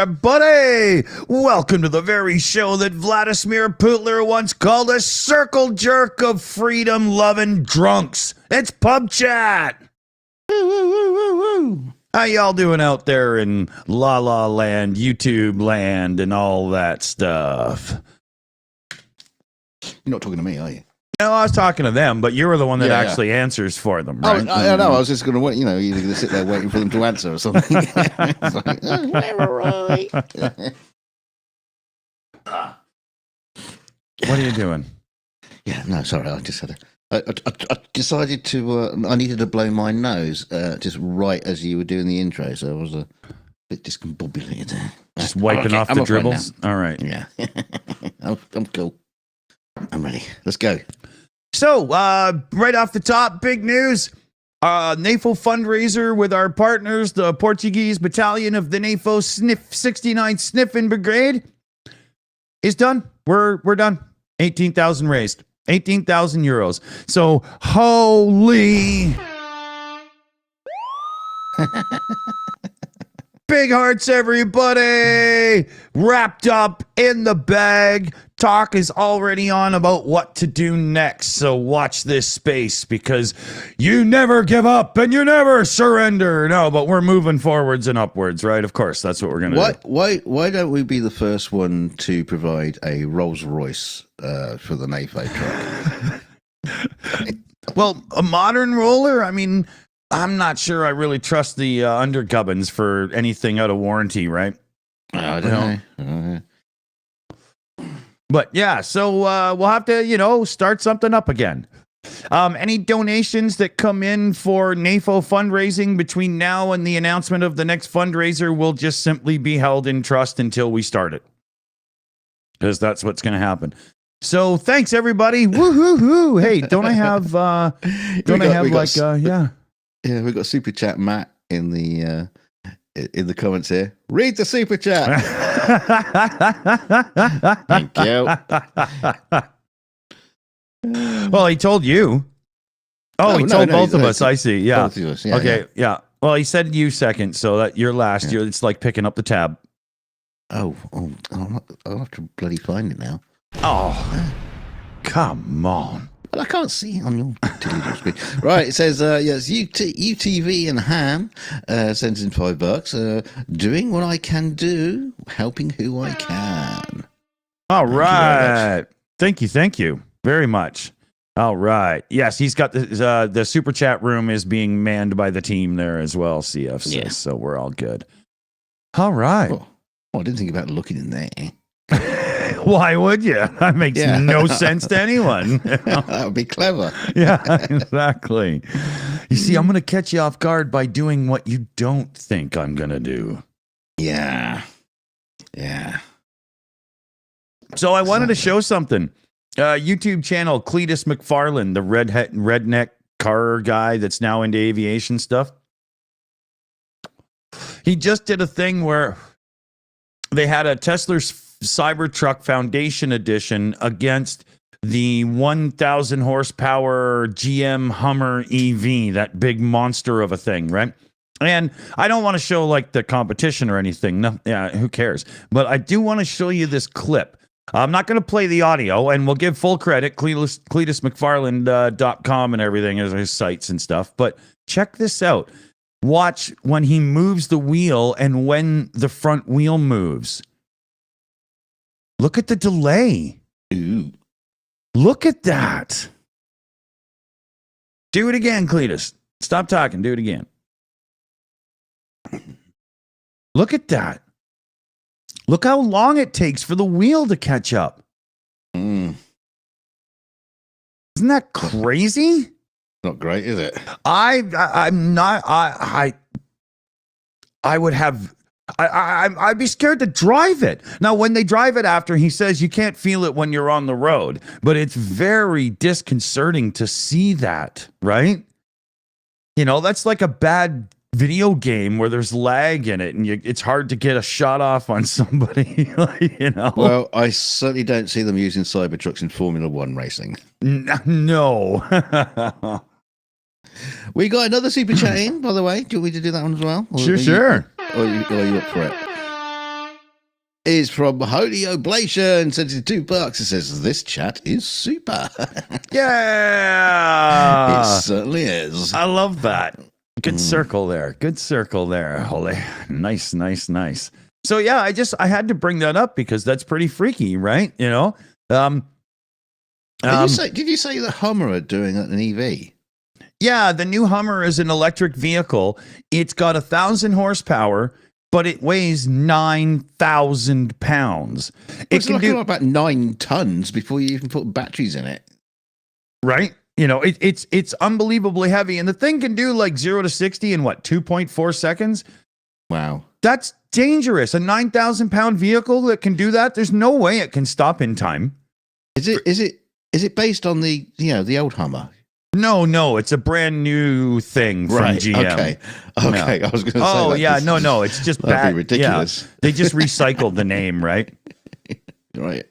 everybody! Welcome to the very show that Vladimir Putler once called a circle jerk of freedom-loving drunks. It's PubChat! How y'all doing out there in La La Land, YouTube land, and all that stuff? You're not talking to me, are you? No, I was talking to them, but you were the one that actually answers for them, right? Oh, I know. I was just going to wait. You're going to sit there waiting for them to answer or something. It's like, oh, we're all right. What are you doing? Yeah, no, sorry. I just had I decided to. I needed to blow my nose just right as you were doing the intro, so I was a bit discombobulated there. Just wiping off the dribbles? All right. Yeah. I'm cool. I'm ready. Let's go. So, right off the top, big news. NAFO fundraiser with our partners, the Portuguese battalion of the NAFO 69 Sniffing Brigade, is done. We're done. 18,000 raised. 18,000 euros. So, holy... Big hearts, everybody! Wrapped up in the bag. Talk is already on about what to do next. So watch this space because you never give up and you never surrender. No, but we're moving forwards and upwards, right? Of course, that's what we're going to do. Why don't we be the first one to provide a Rolls Royce for the NAFO truck? Well, a modern roller, I mean... I'm not sure I really trust the undergubbins for anything out of warranty, right? I don't know. But yeah, so we'll have to, start something up again. Any donations that come in for NAFO fundraising between now and the announcement of the next fundraiser will just simply be held in trust until we start it. Because that's what's going to happen. So thanks, everybody. Woo-hoo-hoo. Hey, don't I have, yeah. Yeah, we've got Super Chat Matt in the comments here. Read the Super Chat. Thank you. Well, he told you. Oh, he told both of us. I see. Yeah. Both of us. Yeah, okay. Yeah. Well, he said you second, so that you're last. Yeah. It's like picking up the tab. I'll have to bloody find it now. Oh, come on. Well, I can't see it on your television screen. Right, it says, yes, UTV and Ham sends in $5. Doing what I can do, helping who I can. All right. Thank you very much. All right. Yes, he's got the super chat room is being manned by the team there as well, CF says, yeah. So we're all good. All right. Oh, I didn't think about looking in there. Why would you? That makes no sense to anyone. That would be clever. Yeah, exactly. You see, I'm going to catch you off guard by doing what you don't think I'm going to do. Yeah. So I wanted to show something. YouTube channel, Cletus McFarlane, the redneck car guy that's now into aviation stuff. He just did a thing where they had a Tesla's Cybertruck Foundation Edition against the 1,000 horsepower GM Hummer EV, that big monster of a thing, right? And I don't want to show like the competition or anything. No, yeah, who cares? But I do want to show you this clip. I'm not going to play the audio, and we'll give full credit, CletusMcFarland.com and everything as his sites and stuff. But check this out. Watch when he moves the wheel and when the front wheel moves. Look at the delay. Ooh. Look at that. Do it again, Cletus. Stop talking. Do it again. Look at that. Look how long it takes for the wheel to catch up. Mm. Isn't that crazy? Not great, is it? I'm not. I would have. I'd be scared to drive it. Now, when they drive it after, he says you can't feel it when you're on the road, but it's very disconcerting to see that, right? That's like a bad video game where there's lag in it and it's hard to get a shot off on somebody. Well, I certainly don't see them using Cybertrucks in Formula One racing. No. We got another super chat in, by the way. Do you want me to do that one as well? Sure. Or are you up for it? is from Holy Oblation. Sends it $2. It says, this chat is super. Yeah. It certainly is. I love that. Good circle there. Good circle there. Holy. Nice, nice, nice. So yeah, I had to bring that up because that's pretty freaky, right? You know? Did you say the Hummer are doing an EV? Yeah, the new Hummer is an electric vehicle. It's got 1,000 horsepower, but it weighs 9,000 pounds. It can do about 9 tons before you even put batteries in it. Right? You know, it's unbelievably heavy, and the thing can do like 0 to 60 in what, 2.4 seconds? Wow. That's dangerous. A 9,000 pound vehicle that can do that, there's no way it can stop in time. Is it based on the old Hummer? No, it's a brand new thing from GM. Okay. No. I was going to say. Oh yeah, no, it's just that'd bad. be ridiculous. Yeah, they just recycled the name, right? Right.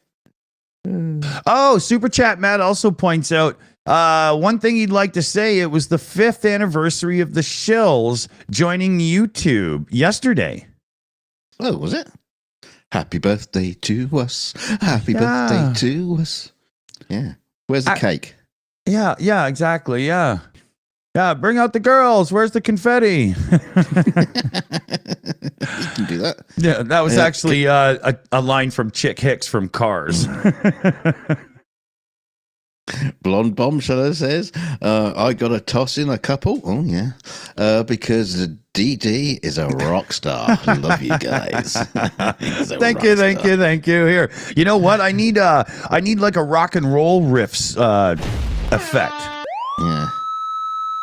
Oh, Super Chat Matt also points out one thing he'd like to say. It was the 5th anniversary of the Shills joining YouTube yesterday. Oh, was it? Happy birthday to us. Happy birthday to us. Yeah. Where's the cake? Yeah, exactly. Yeah, bring out the girls. Where's the confetti? You can do that. Yeah, that was actually a line from Chick Hicks from Cars. Blonde Bombshell says, I got to toss in a couple. Oh, yeah. Because DD is a rock star. I love you guys. Thank you. Here. You know what? I need like a rock and roll riffs effect. Yeah.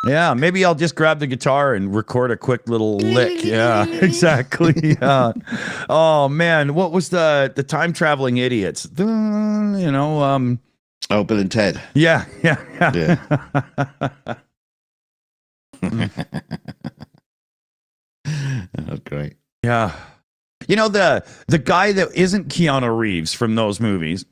Yeah, maybe I'll just grab the guitar and record a quick little lick. Yeah, exactly. Yeah. Oh man, what was the time traveling idiots? Oh, Bill and Ted. Yeah. Oh, great. Yeah. You know the guy that isn't Keanu Reeves from those movies.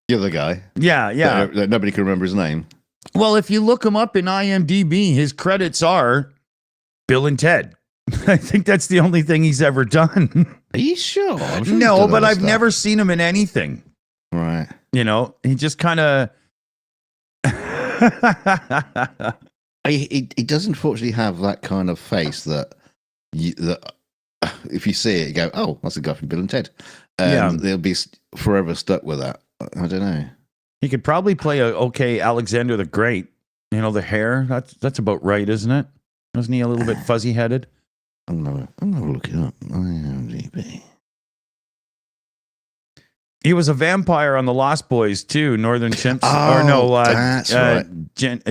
The other guy. Yeah. That nobody can remember his name. Well, if you look him up in IMDb, his credits are Bill and Ted. I think that's the only thing he's ever done. Are you sure? No, but I've never seen him in anything. Right. You know, he just kind of... he does unfortunately have that kind of face that if you see it, you go, oh, that's a guy from Bill and Ted. And they'll be forever stuck with that. I don't know. He could probably play Alexander the Great. You know, the hair, that's about right, isn't it? Wasn't he a little bit fuzzy-headed? I'm gonna look it up. IMDb. He was a vampire on the Lost Boys too. Northern Chimps. That's right.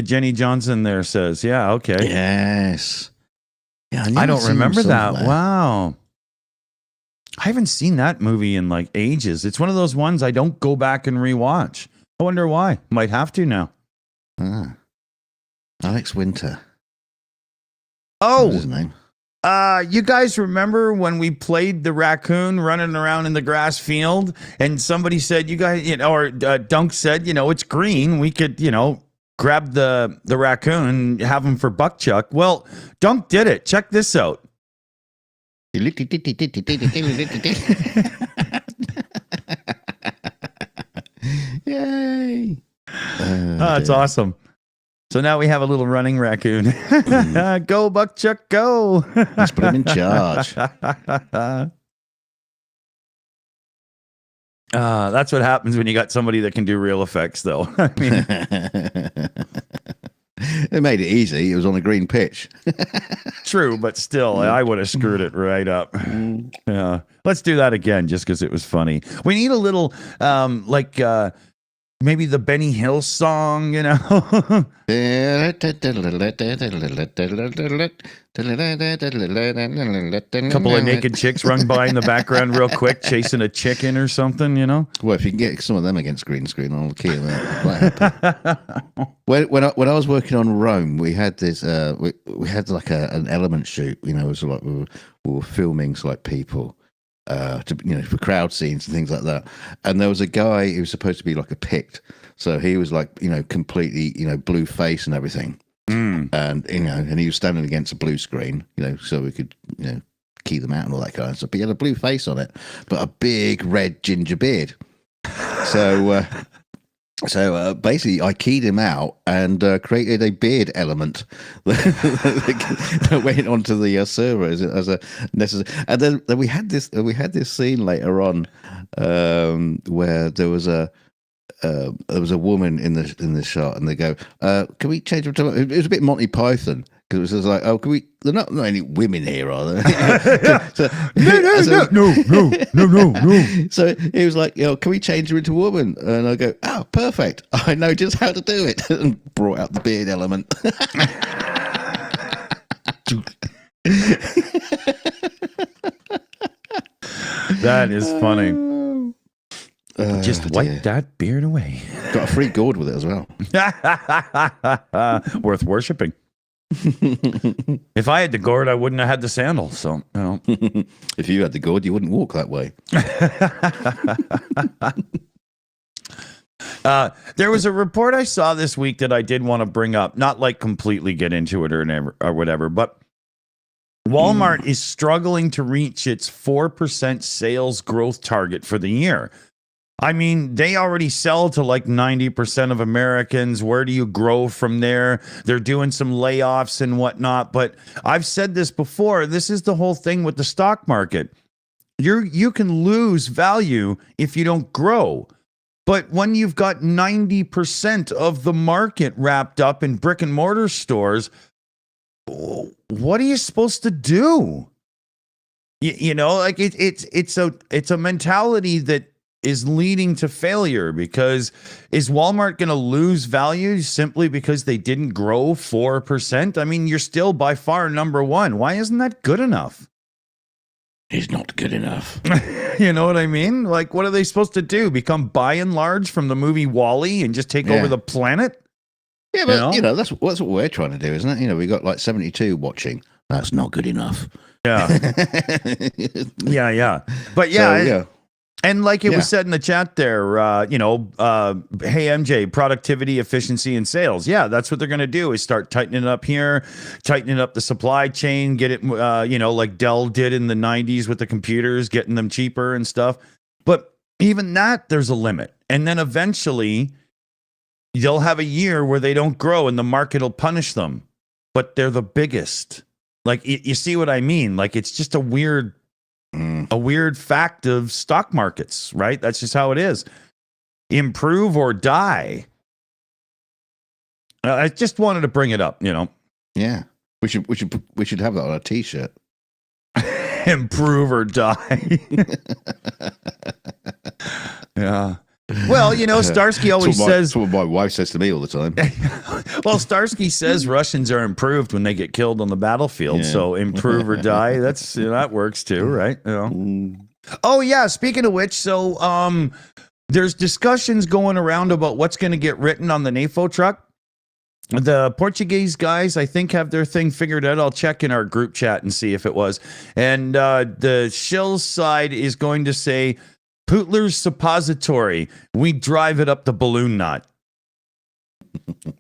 Jenny Johnson there says, yeah, okay. Yes. Yeah, I don't remember that. Wow. I haven't seen that movie in like ages. It's one of those ones I don't go back and rewatch. I wonder why. Might have to now. Alex Winter. Oh, what's his name? You guys remember when we played the raccoon running around in the grass field and somebody said, you guys, or Dunk said, it's green. We could, grab the raccoon and have him for buck chuck. Well, Dunk did it. Check this out. Yay. That's awesome. So now we have a little running raccoon. Go, buck chuck, go. Let's put him in charge. That's what happens when you got somebody that can do real effects, though. I mean, they made it easy. It was on a green pitch. True, but still, I would have screwed it right up. Yeah, let's do that again, just because it was funny. We need a little, maybe the Benny Hill song, Couple of naked chicks run by in the background real quick, chasing a chicken or something, Well, if you can get some of them against green screen, I'll key that. When I was working on Rome, we had this. We had like an element shoot. It was like we were filming people. For crowd scenes and things like that. And there was a guy who was supposed to be like a Pict. So he was like, completely, blue face and everything. And, and he was standing against a blue screen, so we could, key them out and all that kind of stuff. But he had a blue face on it, but a big red ginger beard. So basically, I keyed him out and created a beard element that went onto the server as a necessary. And then we had this scene later on where there was a woman in the shot, and they go, "Can we change it to?" It was a bit Monty Python. Because it was just like, oh, can we? There are not any women here, are there? No. So he was like, can we change her into a woman? And I go, oh, perfect. I know just how to do it. And brought out the beard element. That is funny. Just wipe that beard away. Got a free gourd with it as well. Worth worshipping. If I had the gourd, I wouldn't have had the sandal. So, if you had the gourd, you wouldn't walk that way. There was a report I saw this week that I did want to bring up, not like completely get into it or whatever, but Walmart is struggling to reach its 4% sales growth target for the year. I mean, they already sell to like 90% of Americans. Where do you grow from there? They're doing some layoffs and whatnot. But I've said this before. This is the whole thing with the stock market. You can lose value if you don't grow. But when you've got 90% of the market wrapped up in brick and mortar stores, what are you supposed to do? Like it's a mentality that is leading to failure, because is Walmart going to lose value simply because they didn't grow 4%? I mean, you're still by far number one. Why isn't that good enough? It's not good enough. You know what I mean? Like, what are they supposed to do? Become By and Large from the movie WALL-E and just take over the planet? Yeah, but that's what we're trying to do, isn't it? We got like 72 watching. That's not good enough. Yeah. Yeah. But yeah. And like it was said in the chat there, hey, MJ, productivity, efficiency, and sales. Yeah, that's what they're going to do, is start tightening it up here, tightening up the supply chain, get it, like Dell did in the 90s with the computers, getting them cheaper and stuff. But even that, there's a limit. And then eventually, they'll have a year where they don't grow and the market will punish them. But they're the biggest. Like, you see what I mean? Like, it's just a weird fact of stock markets, right? That's just how it is. Improve or die. I just wanted to bring it up, Yeah, we should have that on a t-shirt. Improve or die. Yeah. Well, Starsky always says... That's what my wife says to me all the time. Well, Starsky says Russians are improved when they get killed on the battlefield. Yeah. So improve or die, that works too, right? Oh, yeah. Speaking of which, so there's discussions going around about what's going to get written on the NAFO truck. The Portuguese guys, I think, have their thing figured out. I'll check in our group chat and see if it was. And the Shills side is going to say... Pootler's suppository. We drive it up the balloon knot.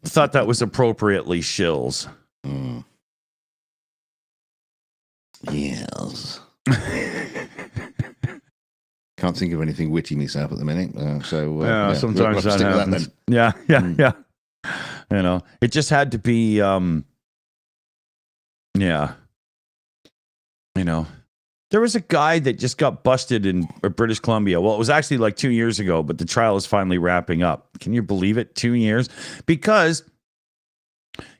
Thought that was appropriately Shills. Yes. Can't think of anything witty myself at the minute. Sometimes that happens. Yeah. It just had to be. There was a guy that just got busted in British Columbia. Well, it was actually like 2 years ago, but the trial is finally wrapping up. Can you believe it? 2 years? Because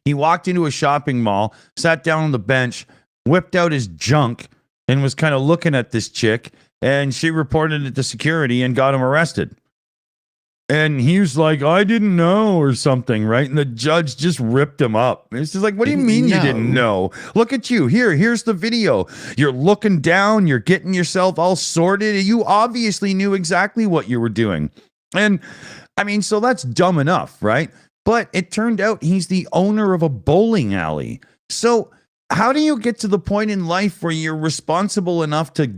he walked into a shopping mall, sat down on the bench, whipped out his junk, and was kind of looking at this chick, and she reported it to security and got him arrested. And he was like, I didn't know, or something, right? And the judge just ripped him up. It's just like, what do you mean you didn't know? Look at you. Here's the video. You're looking down. You're getting yourself all sorted. You obviously knew exactly what you were doing. And I mean, so that's dumb enough, right? But it turned out he's the owner of a bowling alley. So how do you get to the point in life where you're responsible enough to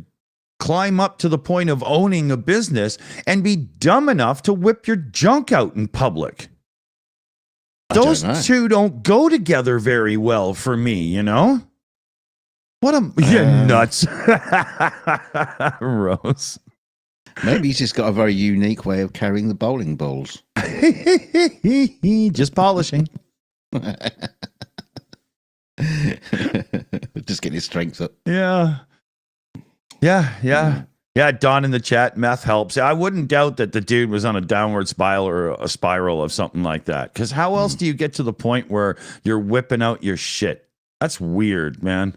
climb up to the point of owning a business and be dumb enough to whip your junk out in public? Those two don't go together very well for me, What a you nuts, Rose. Maybe he's just got a very unique way of carrying the bowling balls. Just polishing. Just getting his strength up. Yeah. Don in the chat, meth helps. I wouldn't doubt that the dude was on a downward spiral or a spiral of something like that. Because how else do you get to the point where you're whipping out your shit? That's weird, man.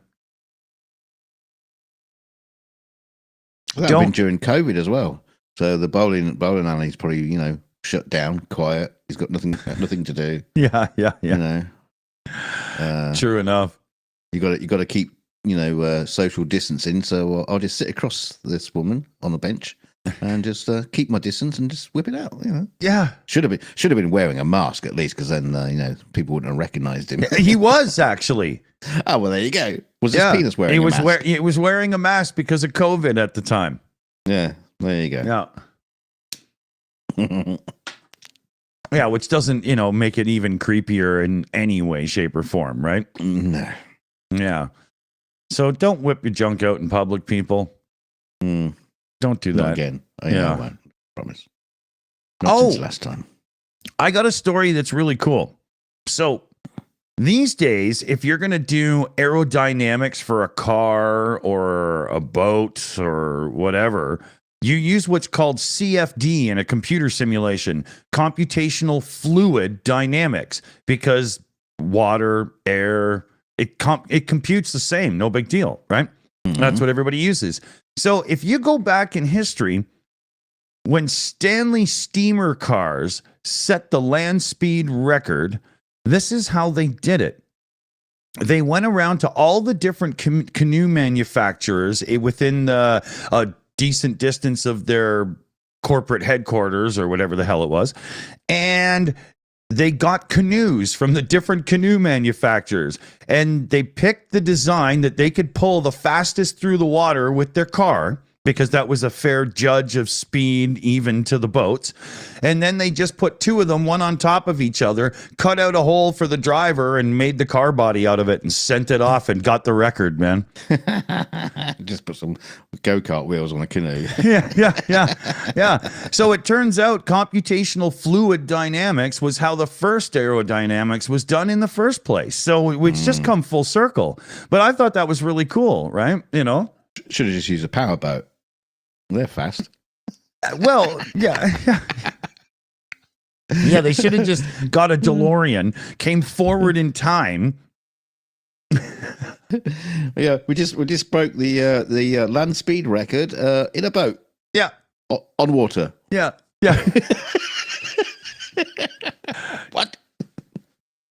Well, that been during COVID as well. So the bowling alley's probably, shut down, quiet. He's got nothing to do. Yeah. True enough. You got to keep, social distancing. So I'll just sit across this woman on the bench and just keep my distance and just whip it out. Yeah. Should have been wearing a mask at least, because then people wouldn't have recognized him. He was actually. Oh well, there you go. Was his penis wearing? He was wearing a mask because of COVID at the time. Yeah. There you go. Yeah. Yeah, which doesn't, make it even creepier in any way, shape, or form, right? No. Yeah. So don't whip your junk out in public, people. Don't do that. Not again. I won't. Promise. Not since last time. I got a story that's really cool. So these days, if you're going to do aerodynamics for a car or a boat or whatever, you use what's called CFD in a computer simulation, computational fluid dynamics, because water, air, it computes the same, no big deal, right? Mm-hmm. That's what everybody uses. So if you go back in history, when Stanley steamer cars set the land speed record, this is how they did it. They went around to all the different canoe manufacturers within a decent distance of their corporate headquarters or whatever the hell it was, and they got canoes from the different canoe manufacturers, and they picked the design that they could pull the fastest through the water with their car, because that was a fair judge of speed even to the boats. And then they just put two of them, one on top of each other, cut out a hole for the driver and made the car body out of it and sent it off and got the record, man. Just put some go-kart wheels on a canoe. Yeah. So it turns out computational fluid dynamics was how the first aerodynamics was done in the first place. So it's just come full circle. But I thought that was really cool, right? Should have just used a powerboat. They're fast. Well, yeah. Yeah, they should have just got a DeLorean, came forward in time. Yeah, we just broke the land speed record in a boat. Yeah. On water. Yeah. What?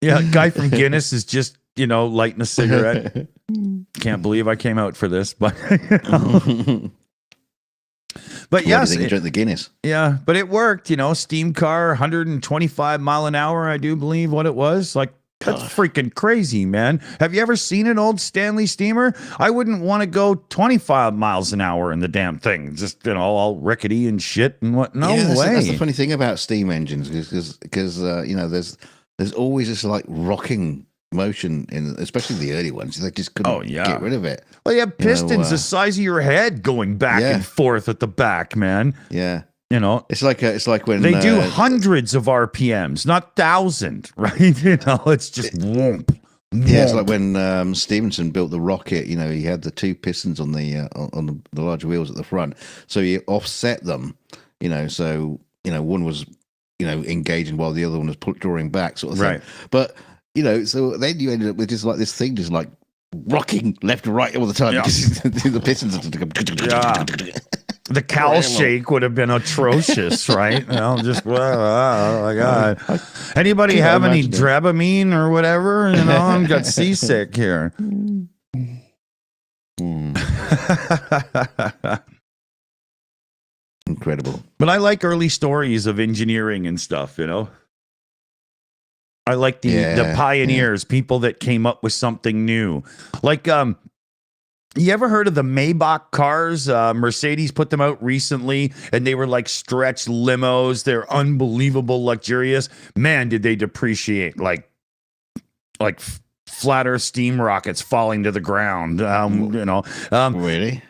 Yeah, guy from Guinness is just, lighting a cigarette. Can't believe I came out for this, but but yes, you drink the Guinness. Yeah, but it worked. Steam car, 125 mile an hour, I do believe what it was. Like, that's freaking crazy, man. Have you ever seen an old Stanley steamer? I wouldn't want to go 25 miles an hour in the damn thing. Just all rickety and shit and what? No way. That's the funny thing about steam engines, because there's always this like rocking motion especially the early ones. They just couldn't get rid of it. Well, you have pistons the size of your head going back and forth at the back, man. Yeah. It's like when they do hundreds of RPMs, not 1,000, right? It's just whoomp. Yeah, it's like when Stevenson built the rocket. He had the two pistons on the large wheels at the front, so he offset them. So one was engaging while the other one was drawing back, sort of thing. Right. But so then you ended up with just like this thing, just like rocking left and right all the time because the pistons are The cow shake would have been atrocious, right? Just oh my god. Anybody have any Dramamine or whatever? I'm got seasick here. Incredible. But I like early stories of engineering and stuff. I like the pioneers, people that came up with something new. Like, you ever heard of the Maybach cars? Mercedes put them out recently, and they were like stretch limos. They're unbelievable, luxurious. Man, did they depreciate like flat Earth steam rockets falling to the ground. Really?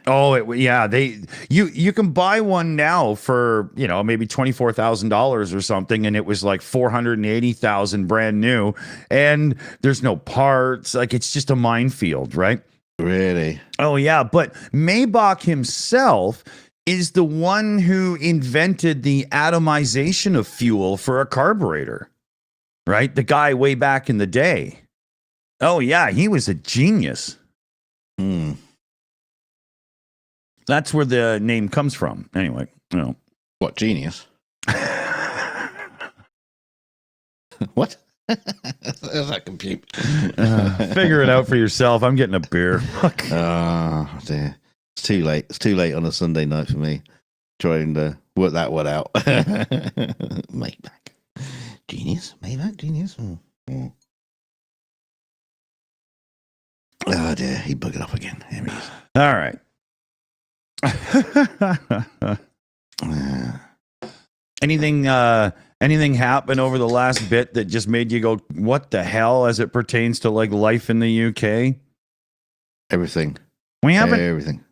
You can buy one now for maybe $24,000 or something, and it was like 480,000 brand new, and there's no parts. Like, it's just a minefield, right? Really? Oh yeah, but Maybach himself is the one who invented the atomization of fuel for a carburetor, right? The guy way back in the day. Oh yeah, he was a genius. That's where the name comes from. Anyway, What, genius? What? Does that compute? Figure it out for yourself. I'm getting a beer. Fuck. Oh dear. It's too late. It's too late on a Sunday night for me. Trying to work that one out. Maybach. Genius? Maybach? Genius? Oh dear, he buggered up again. Here he is. All right. Anything happen over the last bit that just made you go, what the hell, as it pertains to like life in the UK? Everything. We haven't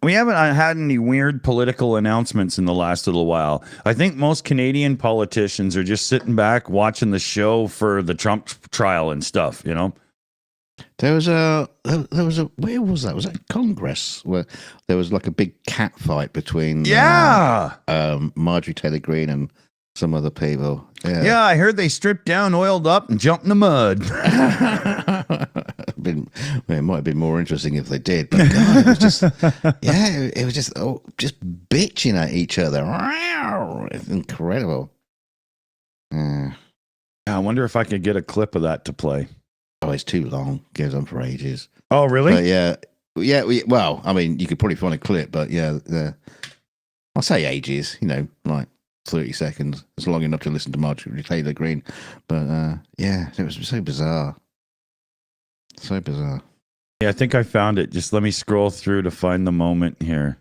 had any weird political announcements in the last little while. I think most Canadian politicians are just sitting back watching the show for the Trump trial and stuff, There was a where was that? Was that Congress where there was like a big cat fight between Marjorie Taylor Greene and some other people. Yeah, I heard they stripped down, oiled up, and jumped in the mud. It might have been more interesting if they did, but God, it was just just bitching at each other. It's incredible. I wonder if I could get a clip of that to play. Oh, it's too long. Goes on for ages. Oh, really? But well, I mean, you could probably find a clip, but I'll say ages. Like 30 seconds. It's long enough to listen to Marjorie Taylor Greene. But it was so bizarre. So bizarre. Yeah, I think I found it. Just let me scroll through to find the moment here.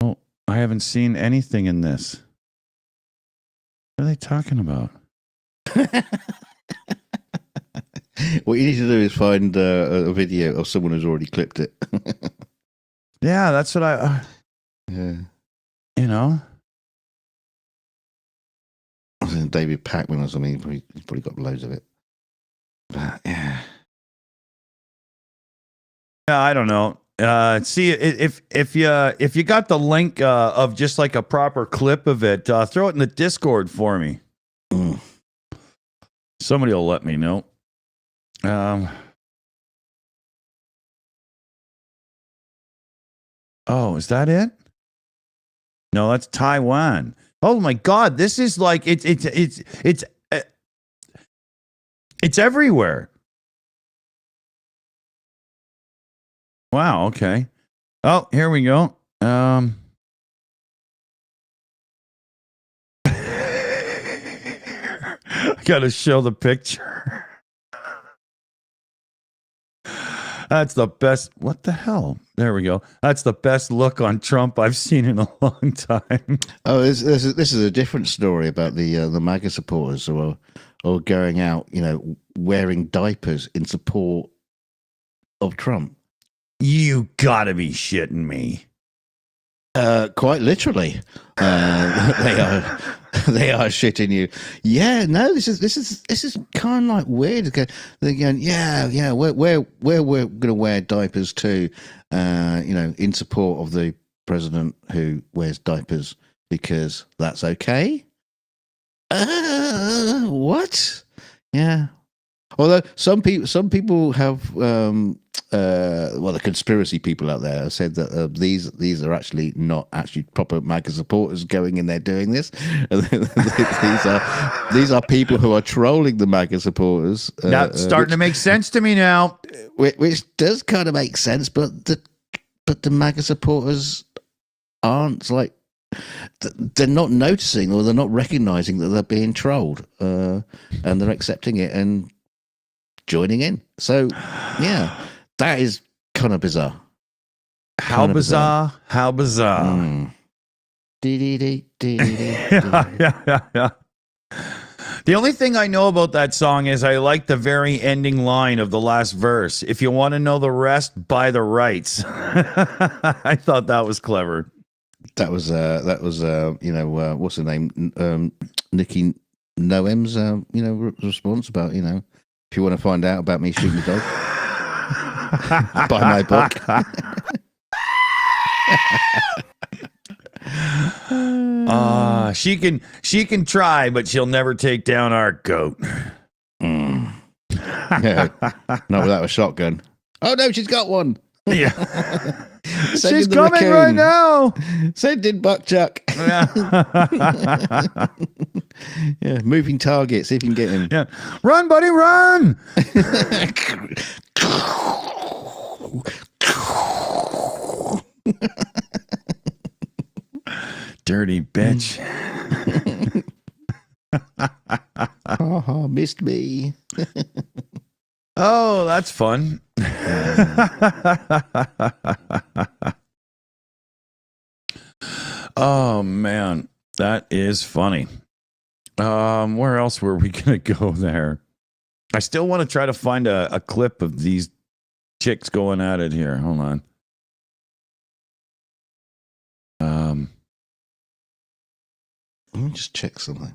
Oh, I haven't seen anything in this. What are they talking about? What you need to do is find a video of someone who's already clipped it. Yeah, that's what I... David Packman or something. He's probably got loads of it. But, yeah. Yeah, I don't know. See, if you got the link of just like a proper clip of it, throw it in the Discord for me. Somebody will let me know. Oh, is that it? No, that's Taiwan. Oh my God, this is like it's everywhere. Wow. Okay. Oh, here we go. I gotta show the picture. That's the best. What the hell? There we go. That's the best look on Trump I've seen in a long time. Oh, this is a different story about the MAGA supporters who are going out, wearing diapers in support of Trump. You gotta be shitting me. Quite literally, they are shitting you. Yeah, no, this is kind of like weird. They're going, yeah, we're going to wear diapers too, in support of the president who wears diapers because that's okay. What? Yeah. Although some people have, the conspiracy people out there have said that these are actually not actually proper MAGA supporters going in there doing this. these are people who are trolling the MAGA supporters. That's starting to make sense to me now. Which does kind of make sense, but the MAGA supporters aren't like. They're not noticing or they're not recognizing that they're being trolled, and they're accepting it and joining in. So, yeah, that is kind of bizarre. How bizarre? How bizarre? Yeah. The only thing I know about that song is I like the very ending line of the last verse. If you want to know the rest, buy the rights. I thought that was clever. That was what's her name? Nikki Noem's response about, if you want to find out about me shooting the dog, buy my book. She can try, but she'll never take down our goat. Yeah, not without a shotgun. Oh no, she's got one. Yeah, she's coming right now. Send in Buckchuck. Yeah, moving target. See if you can get him. Yeah, run, buddy, run. Dirty bitch. Oh, missed me. Oh, that's fun. Oh man, that is funny. Where else were we gonna go there? I still want to try to find a clip of these chicks going at it here. Hold on. Let me just check something.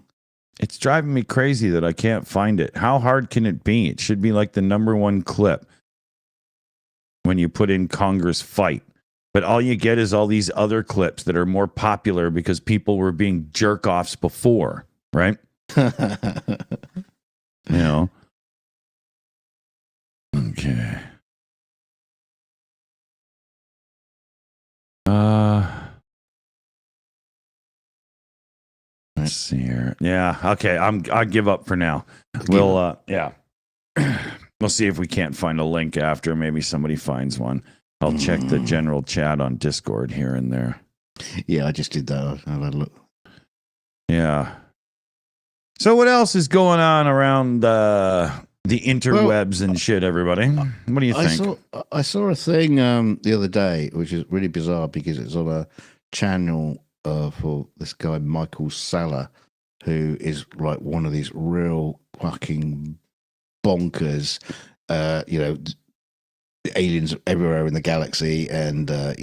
It's driving me crazy that I can't find it. How hard can it be? It should be like the #1 clip when you put in Congress fight. But all you get is all these other clips that are more popular because people were being jerk-offs before, right? Okay. Let's see here. Yeah, okay. I give up for now. We'll we'll see if we can't find a link after. Maybe somebody finds one. I'll check the general chat on Discord here and there. Yeah, I just did that. I'll have a look. Yeah. So what else is going on around the interwebs and shit, everybody? What do you think? I saw a thing the other day, which is really bizarre because it's on a channel for this guy, Michael Saller, who is like one of these real fucking bonkers, aliens everywhere in the galaxy, and what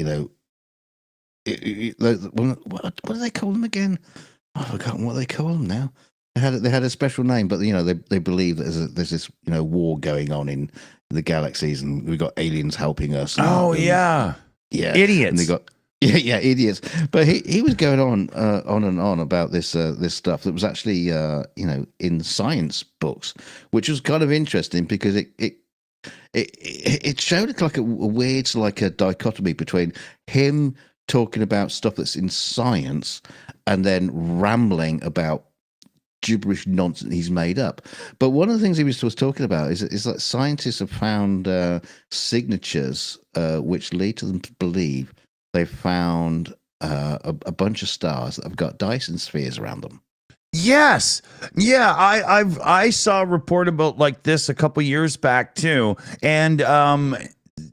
do they call them again? I've forgotten what they call them now. They had a special name, but they believe that there's this war going on in the galaxies, and we've got aliens helping us. Yeah, idiots. And they got idiots. But he was going on and on about this stuff that was actually in science books, which was kind of interesting because it showed like a weird like a dichotomy between him talking about stuff that's in science and then rambling about gibberish nonsense he's made up. But one of the things he was talking about is that scientists have found signatures which lead to them to believe they've found a bunch of stars that have got Dyson spheres around them. Yes. Yeah, I saw a report about like this a couple years back too. And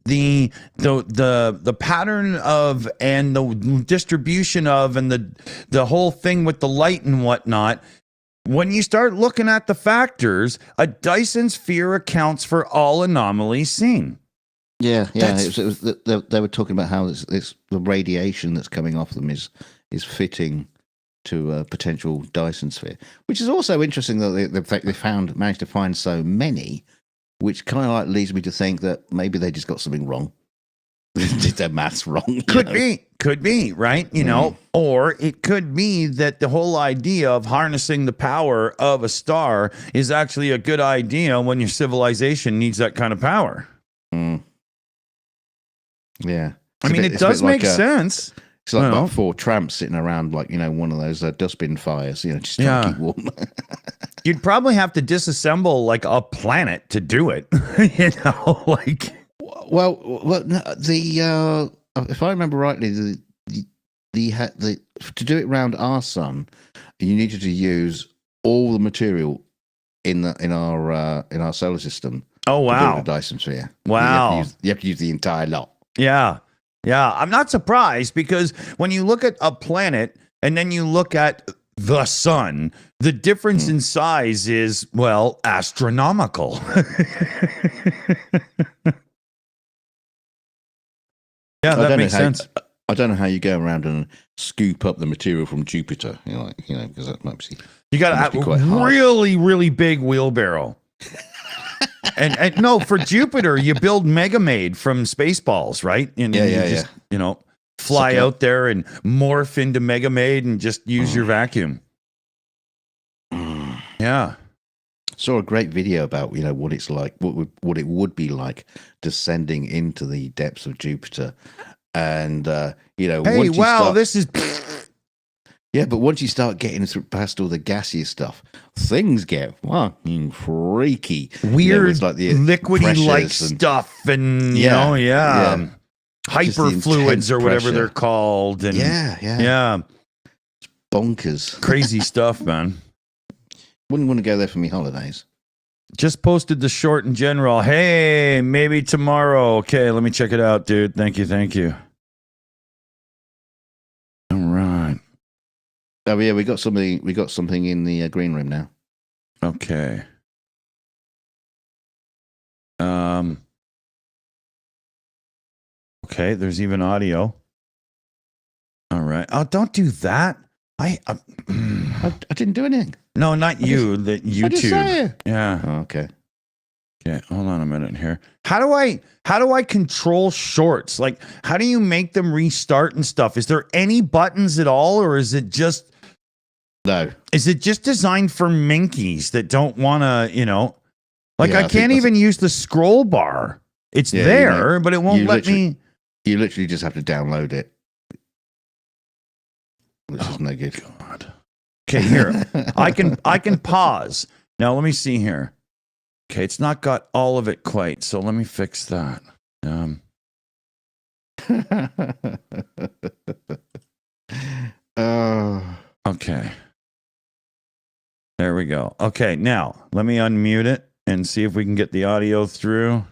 the pattern of and the distribution of and the whole thing with the light and whatnot, when you start looking at the factors, a Dyson sphere accounts for all anomalies seen. Yeah. They were talking about how it's the radiation that's coming off them is fitting to a potential Dyson sphere, which is also interesting that they managed to find so many, which kind of like leads me to think that maybe they just got something wrong. Did their maths wrong? Could be, right? Or it could be that the whole idea of harnessing the power of a star is actually a good idea when your civilization needs that kind of power. Yeah. It does make sense. It's like about 4 tramps sitting around like, one of those dustbin fires, just trying to keep warm. You'd probably have to disassemble like a planet to do it, Well, if I remember rightly, to do it around our sun, you needed to use all the material in our solar system. Oh wow! The Dyson sphere. Wow! You have to use the entire lot. Yeah. I'm not surprised because when you look at a planet and then you look at the sun. The difference in size is, well, astronomical. Yeah, that makes sense. I don't know how you go around and scoop up the material from Jupiter. Because that might be. You got a really, really big wheelbarrow. and no, for Jupiter, you build Mega-Maid from Spaceballs, right? And you just, fly out there and morph into Mega-Maid and just use your vacuum. Yeah. Saw a great video about what it's like, what it would be like descending into the depths of Jupiter, and hey, wow, this is. Yeah, but once you start getting past all the gaseous stuff, things get fucking freaky. Weird, like the liquidy-like stuff, and hyperfluids or whatever they're called, and yeah, it's bonkers, crazy stuff, man. Wouldn't want to go there for me holidays. Just posted the short in general. Hey, maybe tomorrow. Okay, let me check it out, dude. Thank you. All right. Oh yeah, we got something in the green room now. Okay. Okay, there's even audio. All right. Oh, don't do that. I didn't do anything. No, not you. That YouTube. Yeah. Oh, okay. Okay. Hold on a minute here. How do I control shorts? Like, how do you make them restart and stuff? Is there any buttons at all, or is it just? No. Is it just designed for minkies that don't want to, I can't even use the scroll bar. It's there, but it won't let me. You literally just have to download it. Which is no good. God. Okay, here. I can pause. Now let me see here. Okay, it's not got all of it quite, so let me fix that. Okay. There we go. Okay, now let me unmute it and see if we can get the audio through.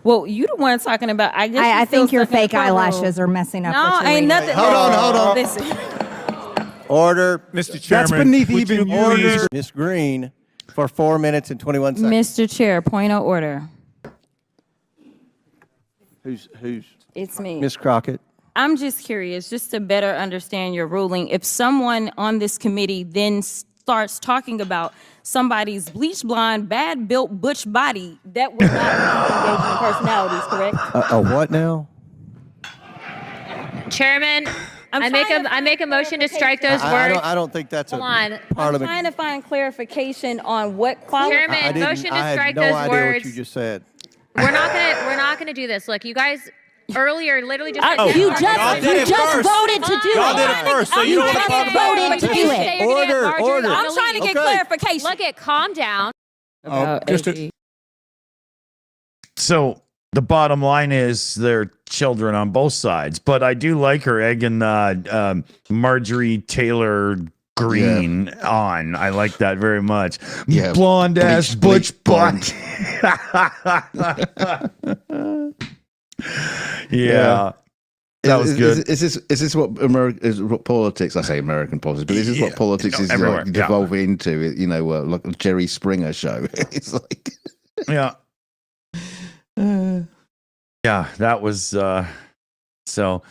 Well, you the one talking about. I think your fake eyelashes are messing up. No, ain't nothing. Hold on. Listen. Order, Mr. Chairman. That's beneath even even order. order. Miss Green for 4 minutes and 21 seconds. Mr. Chair, point of order. Who's It's me. Miss Crockett? I'm just curious, just to better understand your ruling. If someone on this committee then starts talking about somebody's bleach blonde, bad built butch body, that would not be engaging personalities, correct? A what now? Chairman, I make a motion to strike those words. I don't think that's Hold on. I'm trying to find clarification on what quality. Chairman, motion to strike I those had no idea words. what you just said. We're not gonna do this. Look, you guys earlier literally just. You just voted to do it. Y'all did it first, so you don't want to talk about it. Voted to do it. Order. I'm trying to get clarification. Look at, calm down. So the bottom line is they're children on both sides, but I do like her egging Marjorie Taylor Greene on. I like that very much. Yeah, blonde ass butch butt. Yeah. That was good. Is this what politics? I say American politics, but this is what politics is everywhere. like, devolving into. Like a Jerry Springer show. It's like, Yeah. Yeah, that was so.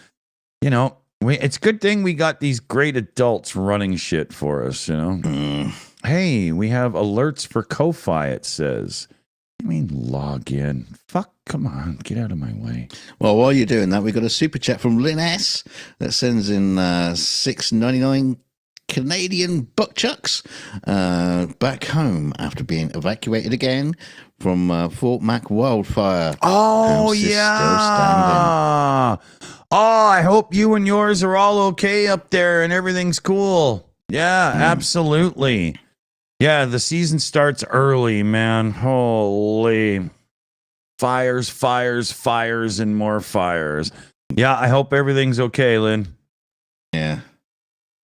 It's a good thing we got these great adults running shit for us. Hey, we have alerts for Ko-Fi. It says. I mean, log in. Fuck, come on, get out of my way. well, while you're doing that, we got a super chat from Lynn S that sends in $6.99 Canadian buckchucks back home after being evacuated again from Fort Mac wildfire. Oh, House is still yeah. Oh, I hope you and yours are all okay up there and everything's cool. Yeah, absolutely. Yeah, the season starts early, man. Holy. Fires, and more fires. Yeah, I hope everything's okay, Lynn. Yeah.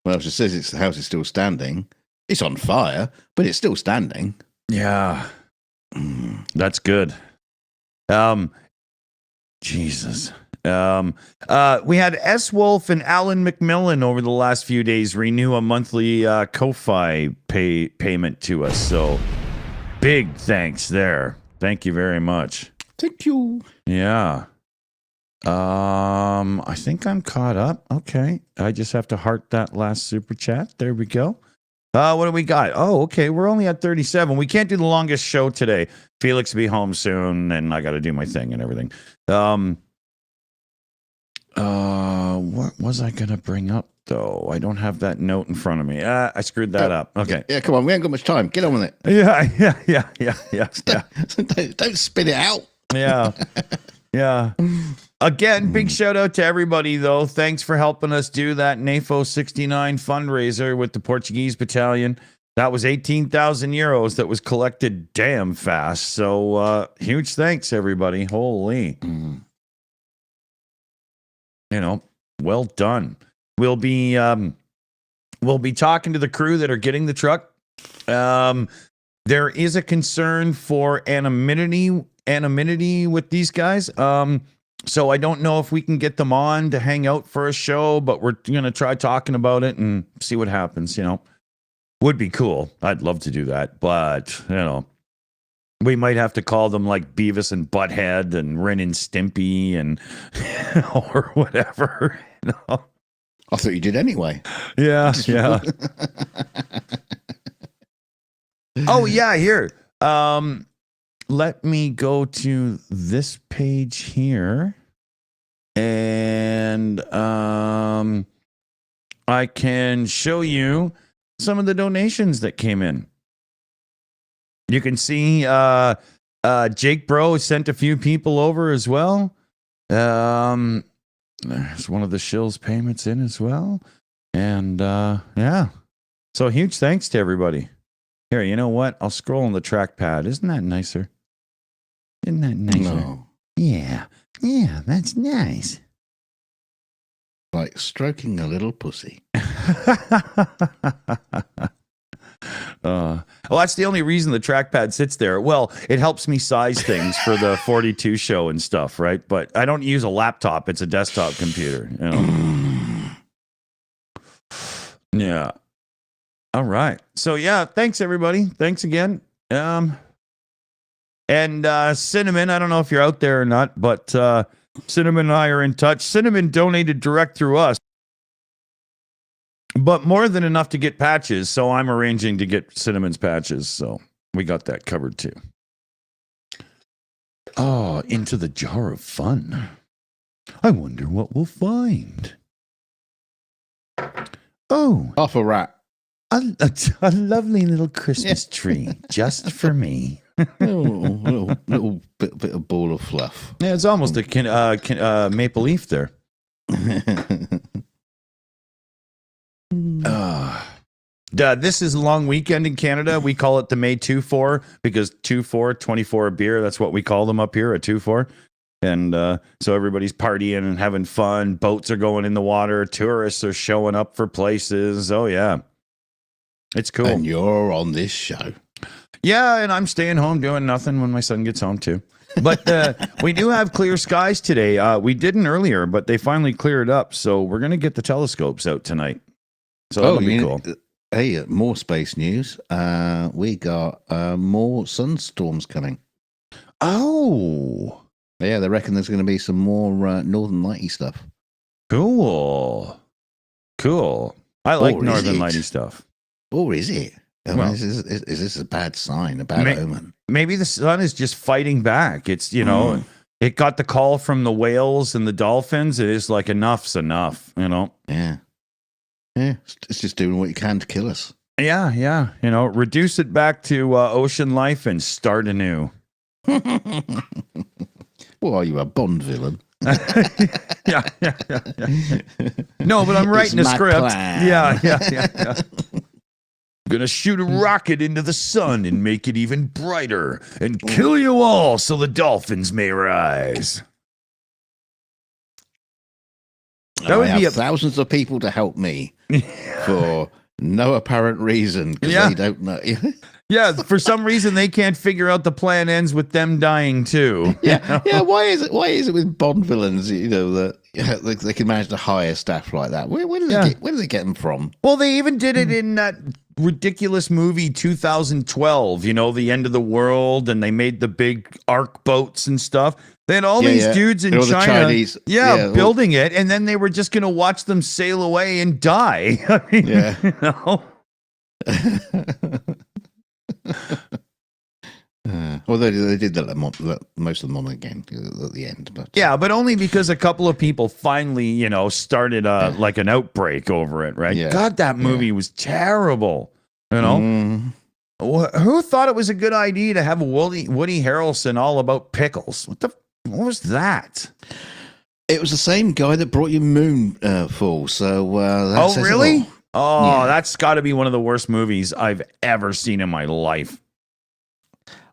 Well, she says the house is still standing. It's on fire, but it's still standing. Yeah. That's good. Jesus. We had S. Wolf and Alan McMillan over the last few days renew a monthly Ko-Fi payment to us. So big thanks there. Thank you very much. Thank you. Yeah. I think I'm caught up. Okay. I just have to heart that last super chat. There we go. What do we got? Oh, okay. We're only at 37. We can't do the longest show today. Felix will be home soon, and I got to do my thing and everything. What was I going to bring up, though? I don't have that note in front of me. I screwed that up. Okay. Yeah, come on. We ain't got much time. Get on with it. Yeah. Don't spit it out. Yeah. Yeah. Again, big shout out to everybody, though. Thanks for helping us do that NAFO 69 fundraiser with the Portuguese battalion. That was 18,000 euros that was collected damn fast. So huge thanks, everybody. Holy. You know, well done. We'll be talking to the crew that are getting the truck. There is a concern for anonymity with these guys. So I don't know if we can get them on to hang out for a show, but we're gonna try talking about it and see what happens. You know, would be cool. I'd love to do that, but you know, we might have to call them like Beavis and Butthead and Ren and Stimpy and or whatever. You know? I thought you did anyway. Yeah. Oh yeah, here. Let me go to this page here, and I can show you some of the donations that came in. You can see Jake Bro sent a few people over as well. There's one of the Shills payments in as well. And yeah. So huge thanks to everybody. Here, you know what? I'll scroll on the trackpad. Isn't that nicer? Isn't that nicer? No. Yeah. Yeah, that's nice. Like stroking a little pussy. Well, that's the only reason the trackpad sits there. Well, it helps me size things for the 42 show and stuff, right? But I don't use a laptop. It's a desktop computer. You know? Yeah. All right. So, yeah, thanks, everybody. Thanks again. And Cinnamon, I don't know if you're out there or not, but Cinnamon and I are in touch. Cinnamon donated direct through us, but more than enough to get patches, so I'm arranging to get Cinnamon's patches, so we got that covered too. Oh, into the jar of fun. I wonder what we'll find. Oh. Half a rat. A lovely little Christmas tree just for me. little bit of ball of fluff. Yeah, it's almost a maple leaf there. This is a long weekend in Canada. We call it the May 2-4 because 2-4, 24 a beer. That's what we call them up here, a 2-4. And so everybody's partying and having fun. Boats are going in the water. Tourists are showing up for places. Oh, yeah. It's cool. And you're on this show. Yeah, and I'm staying home doing nothing when my son gets home, too. But we do have clear skies today. We didn't earlier, but they finally cleared up. So we're going to get the telescopes out tonight. So that'll be cool. Hey, more space news. We got more sunstorms coming. Oh. Yeah, they reckon there's going to be some more Northern Lighty stuff. Cool. I like Northern Lighty stuff. Or is it? Is this a bad sign, a bad omen? Maybe the sun is just fighting back. It's, it got the call from the whales and the dolphins. It is like enough's enough, Yeah. Yeah, it's just doing what you can to kill us. Yeah. Reduce it back to ocean life and start anew. Well, are you a Bond villain? Yeah. No, but I'm writing a script. Plan. Yeah. Gonna shoot a rocket into the sun and make it even brighter and kill you all so the dolphins may rise. That would be thousands of people to help me for no apparent reason because Yeah. they don't know. Yeah, for some reason they can't figure out the plan ends with them dying too. Yeah, yeah. Why is it with Bond villains? You know that they can manage to hire staff like that. Where do they get them from? Well, they even did it in that ridiculous movie 2012. You know, the end of the world, and they made the big arc boats and stuff. They had all these dudes in And all the China, Chinese, building it, and then they were just going to watch them sail away and die. I mean, Yeah. you know? Although they did that most of them on again at the end, but Yeah, but only because a couple of people finally, you know, started like an outbreak over it, right? Yeah. God, that movie was terrible. You know, who thought it was a good idea to have Woody Harrelson all about pickles? What was that? it was the same guy that brought you Moonfall. So that Oh, says it really? all. Oh, Yeah. that's got to be one of the worst movies I've ever seen in my life.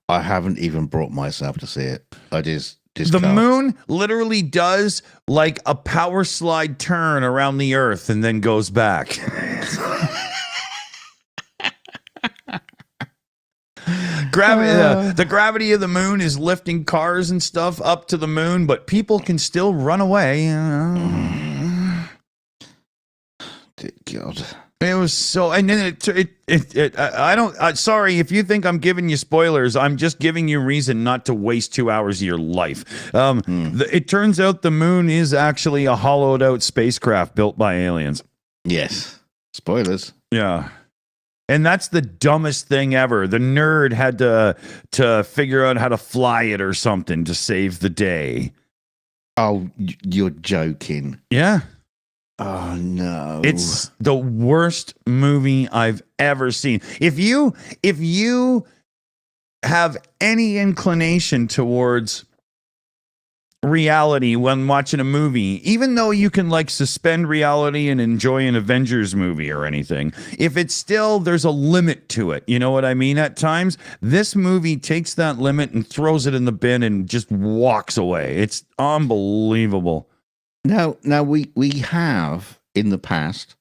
I haven't even brought myself to see it. I just The moon literally does like a power slide turn around the earth and then goes back. The gravity of the moon is lifting cars and stuff up to the moon, but people can still run away. Dear God. It was so, and then I don't, sorry if you think I'm giving you spoilers. I'm just giving you reason not to waste 2 hours of your life. It turns out the moon is actually a hollowed out spacecraft built by aliens. Yes. Spoilers. Yeah. And that's the dumbest thing ever. The nerd had to figure out how to fly it or something to save the day. Oh, you're joking. Yeah. Oh no. It's the worst movie I've ever seen. If you have any inclination towards reality when watching a movie, even though you can like suspend reality and enjoy an Avengers movie or anything, if it's still, there's a limit to it. You know what I mean? At times, this movie takes that limit and throws it in the bin and just walks away. It's unbelievable. Now we have in the past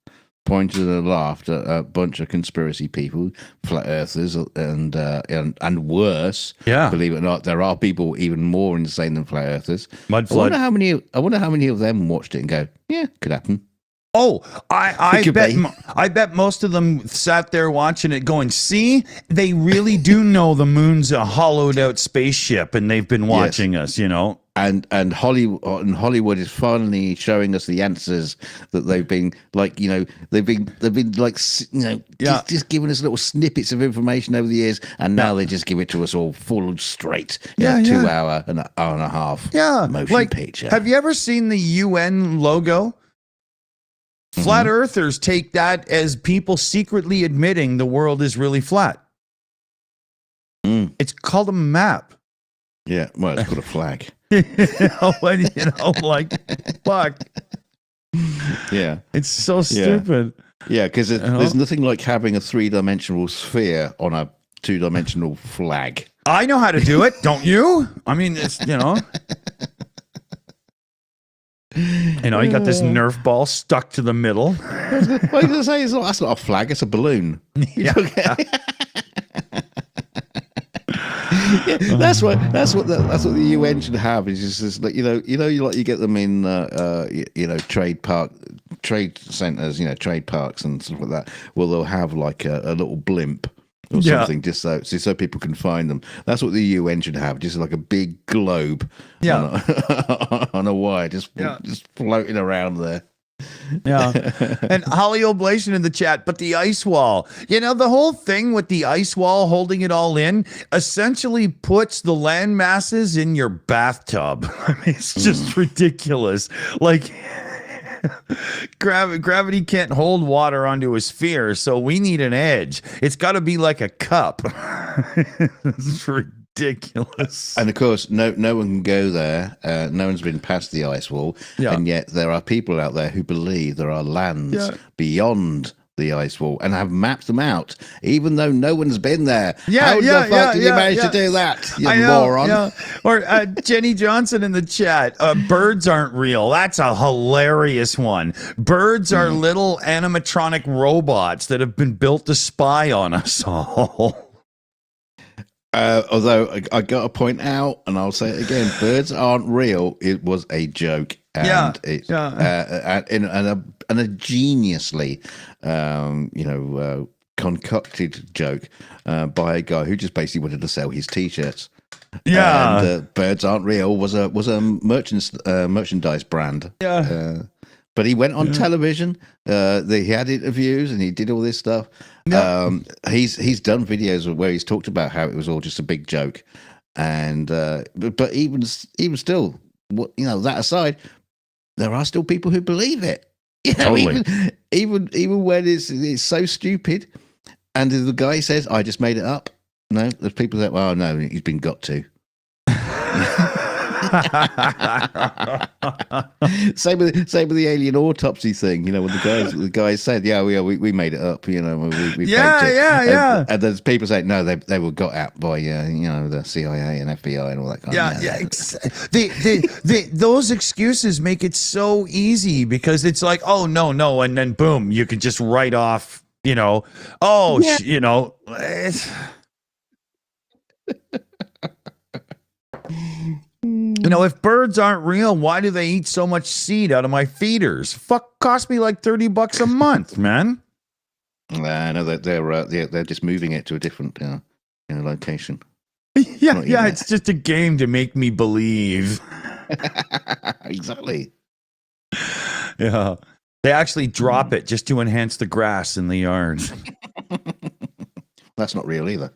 pointed and laughed at a bunch of conspiracy people, flat earthers, and worse. Yeah. Believe it or not, there are people even more insane than flat earthers. Mud I flood. wonder how many of them watched it and go, yeah, could happen. Oh, I Could bet be. I bet most of them sat there watching it going, see, they really do know the moon's a hollowed out spaceship and they've been watching us, you know. And Hollywood is finally showing us the answers that they've been like, you know, they've been like, you know, just giving us little snippets of information over the years, and now they just give it to us all full straight. Yeah, in a 2 yeah. hour and an hour and a half. Yeah, motion like, picture. have you ever seen the UN logo? Flat earthers take that as people secretly admitting the world is really flat. It's called a map. Yeah, well, it's called a flag. Like, fuck. Yeah, It's so stupid. yeah, because there's nothing like having a 3-dimensional sphere on a 2-dimensional flag. I know how to do it, don't you? I mean, it's, you know. You know, you got this Nerf ball stuck to the middle. What are you going to say? That's not a flag, it's a balloon. Yeah. Yeah, that's what the UN should have. Is just like, you get them in trade centers, trade parks and stuff like that. Well, they'll have like a little blimp or something, just so people can find them. That's what the UN should have, just like a big globe on a wire, just floating around there. Yeah. And Holly Oblation in the chat, but the ice wall. You know, the whole thing with the ice wall holding it all in essentially puts the land masses in your bathtub. I mean, it's just ridiculous. Like, gravity can't hold water onto a sphere, so we need an edge. It's got to be like a cup. It's ridiculous. And of course, no one can go there. No one's been past the ice wall, and yet there are people out there who believe there are lands beyond the ice wall and have mapped them out, even though no one's been there. Yeah, How yeah, the fuck did you yeah, manage yeah. to do that, you I know, moron? yeah. Or Jenny Johnson in the chat. Birds aren't real. That's a hilarious one. Birds are little animatronic robots that have been built to spy on us all. Although I got to point out, and I'll say it again, birds aren't real. It was a joke, and it's and a geniusly, concocted joke by a guy who just basically wanted to sell his T-shirts. Yeah, and birds aren't real was a merchandise brand. Yeah. But he went on television. He had interviews and he did all this stuff. Yeah. He's done videos where he's talked about how it was all just a big joke. And but even still, that aside, there are still people who believe it. Totally. Even when it's so stupid, and the guy says, "I just made it up." No, there's people that, "Oh no, he's been got to." same with the alien autopsy thing. When the guys said, "Yeah, we made it up." We faked it. Yeah. And there's people saying, "No, they were got at by the CIA and FBI and all that kind of stuff." Those excuses make it so easy because it's like, oh no, and then boom, you can just write off. If birds aren't real, why do they eat so much seed out of my feeders? Cost me like $30 a month, man. I know that they're just moving it to a different location. Yeah, it's just a game to make me believe. Exactly. Yeah. They actually drop it just to enhance the grass in the yard. That's not real either.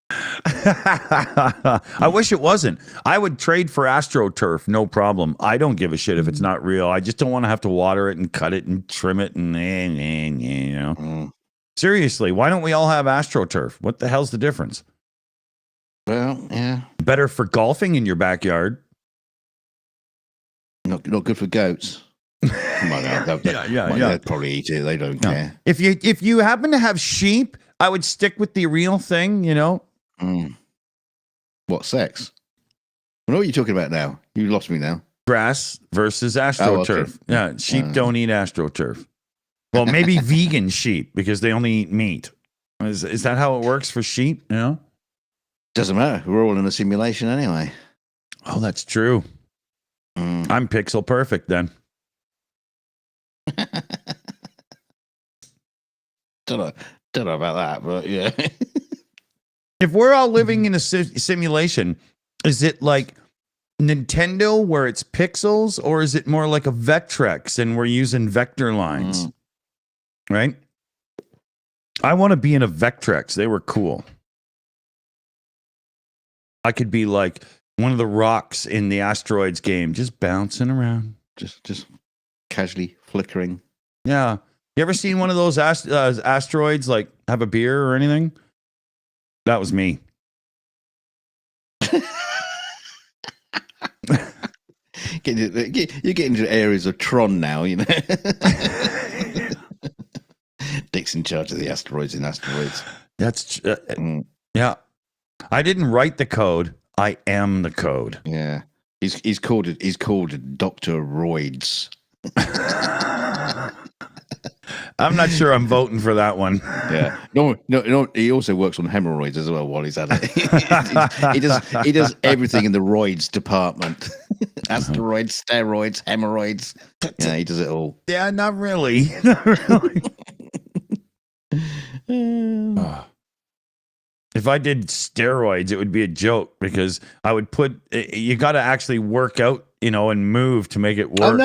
I wish it wasn't. I would trade for AstroTurf, no problem. I don't give a shit if it's not real. I just don't want to have to water it and cut it and trim it and Seriously, why don't we all have AstroTurf? What the hell's the difference? Well, yeah. Better for golfing in your backyard. Not good for goats. Come on now. They'd probably eat it. They don't care. If you happen to have sheep, I would stick with the real thing, What, sex? I know what you're talking about now. You lost me now. Grass versus AstroTurf. Oh, okay. Yeah, sheep don't eat AstroTurf. Well, maybe vegan sheep because they only eat meat. Is that how it works for sheep? Doesn't matter. We're all in a simulation anyway. Oh, that's true. I'm pixel perfect then. Don't know about that, but yeah. If we're all living in a simulation, is it like Nintendo where it's pixels, or is it more like a Vectrex and we're using vector lines? Right? I want to be in a Vectrex. They were cool. I could be like one of the rocks in the Asteroids game, just bouncing around. Just casually flickering. Yeah. You ever seen one of those asteroids like have a beer or anything? That was me. You're getting into areas of Tron now, Dick's in charge of the asteroids in Asteroids. That's yeah. I didn't write the code. I am the code. Yeah. He's called Dr. Roids. I'm not sure I'm voting for that one. Yeah. No. He also works on hemorrhoids as well while he's at it. he does everything in the roids department. Asteroids, steroids, hemorrhoids. Yeah, he does it all. Yeah, not really. Not really. If I did steroids, it would be a joke because I would you got to actually work out, and move to make it work.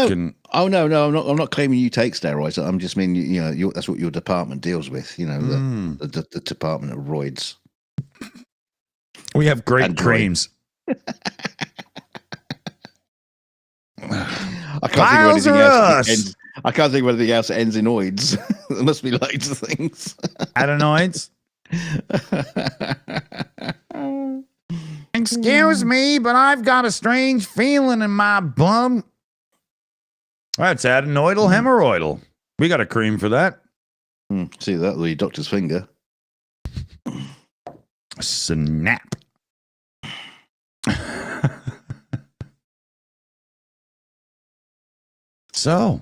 Oh no, I'm not claiming you take steroids. I'm just meaning, that's what your department deals with. The department of roids. We have great creams. I can't think of anything else that ends in oids. There must be loads of things. Adenoids. Excuse me, but I've got a strange feeling in my bum. That's adenoidal hemorrhoidal. We got a cream for that. See that with your doctor's finger. Snap. So.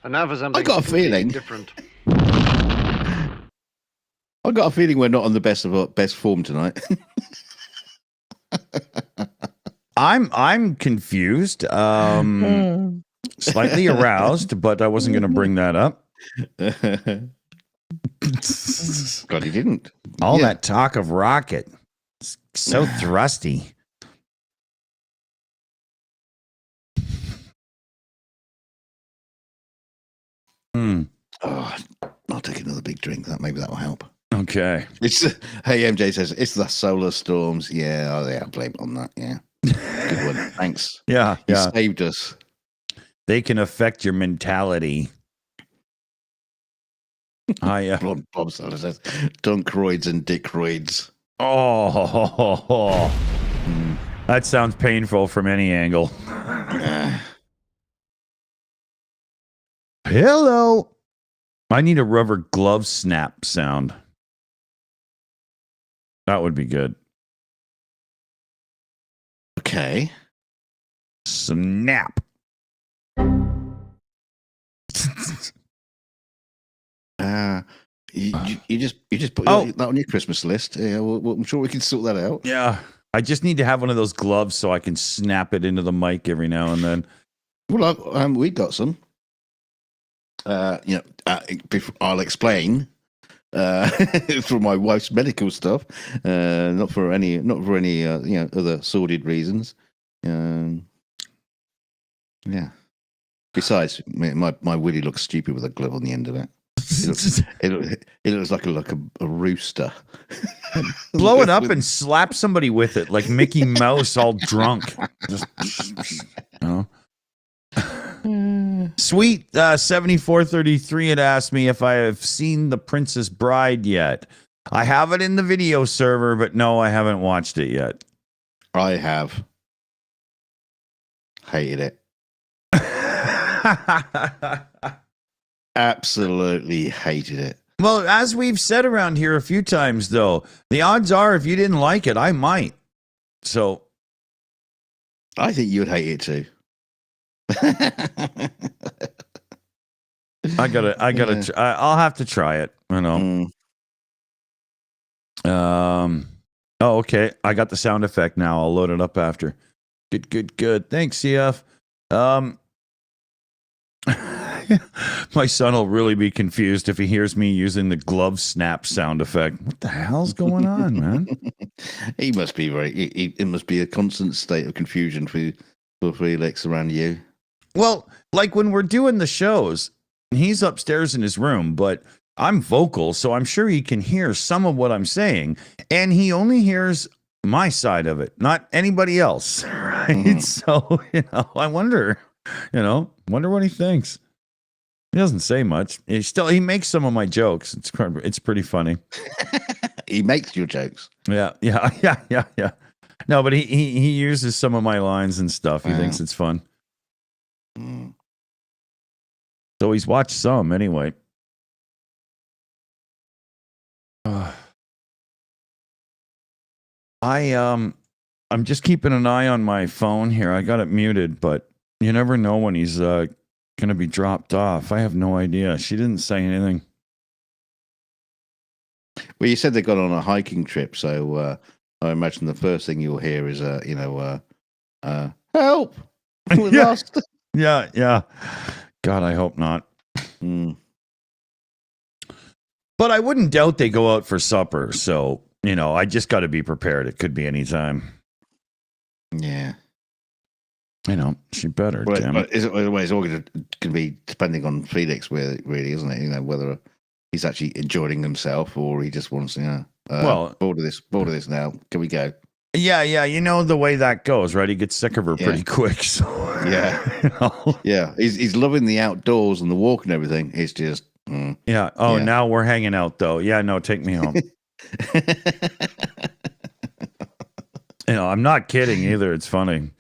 And now for something I got a feeling different. I got a feeling we're not on the best form tonight. I'm confused. Slightly aroused, but I wasn't going to bring that up. God, he didn't. All that talk of rocket. It's so thrusty. Oh, I'll take another big drink. Maybe that will help. Okay. Hey, MJ says it's the solar storms. Yeah, I'll blame it on that. Yeah, good one. Thanks. Yeah, You saved us. They can affect your mentality. Bob Sala says dunkroids and dickroids. Oh, that sounds painful from any angle. Hello. I need a rubber glove snap sound. That would be good. Okay. Snap. You just put that on your Christmas list. Yeah, I'm sure we can sort that out. Yeah. I just need to have one of those gloves so I can snap it into the mic every now and then. Well, we got some. I'll explain. For my wife's medical stuff, not for any other sordid reasons. Yeah. Besides, my willy looks stupid with a glove on the end of it. It looks like a rooster. Blow it up and slap somebody with it, like Mickey Mouse, all drunk. Just, Sweet 7433 had asked me if I have seen The Princess Bride yet. I have it in the video server, but no, I haven't watched it yet. I have. Hated it. Absolutely hated it. Well, as we've said around here a few times, though, the odds are if you didn't like it, I might. So I think you would hate it too. I'll have to try it. You know. Oh, okay. I got the sound effect now. I'll load it up after. Good. Thanks, CF. My son will really be confused if he hears me using the glove snap sound effect. What the hell's going on, man? He must be it must be a constant state of confusion for Felix around you. Well, like when we're doing the shows, he's upstairs in his room, but I'm vocal, so I'm sure he can hear some of what I'm saying, and he only hears my side of it, not anybody else, right? So, I wonder what he thinks. He doesn't say much. He makes some of my jokes. It's pretty funny. He makes your jokes. Yeah. No, but he uses some of my lines and stuff. He thinks it's fun. So he's watched some anyway. I'm just keeping an eye on my phone here. I got it muted, but you never know when he's going to be dropped off. I have no idea. She didn't say anything. Well, you said they got on a hiking trip, so I imagine the first thing you'll hear is, help! We're lost. Yeah. God, I hope not. But I wouldn't doubt they go out for supper. So, I just got to be prepared. It could be any time. Yeah. She better. But it's all going to be depending on Felix, really, isn't it? Whether he's actually enjoying himself or he just wants, bored of this now. Can we go? Yeah. You know the way that goes, right? He gets sick of her pretty quick. So yeah, yeah. He's loving the outdoors and the walk and everything. It's just yeah. Oh, now we're hanging out though. Yeah, no, take me home. I'm not kidding either. It's funny.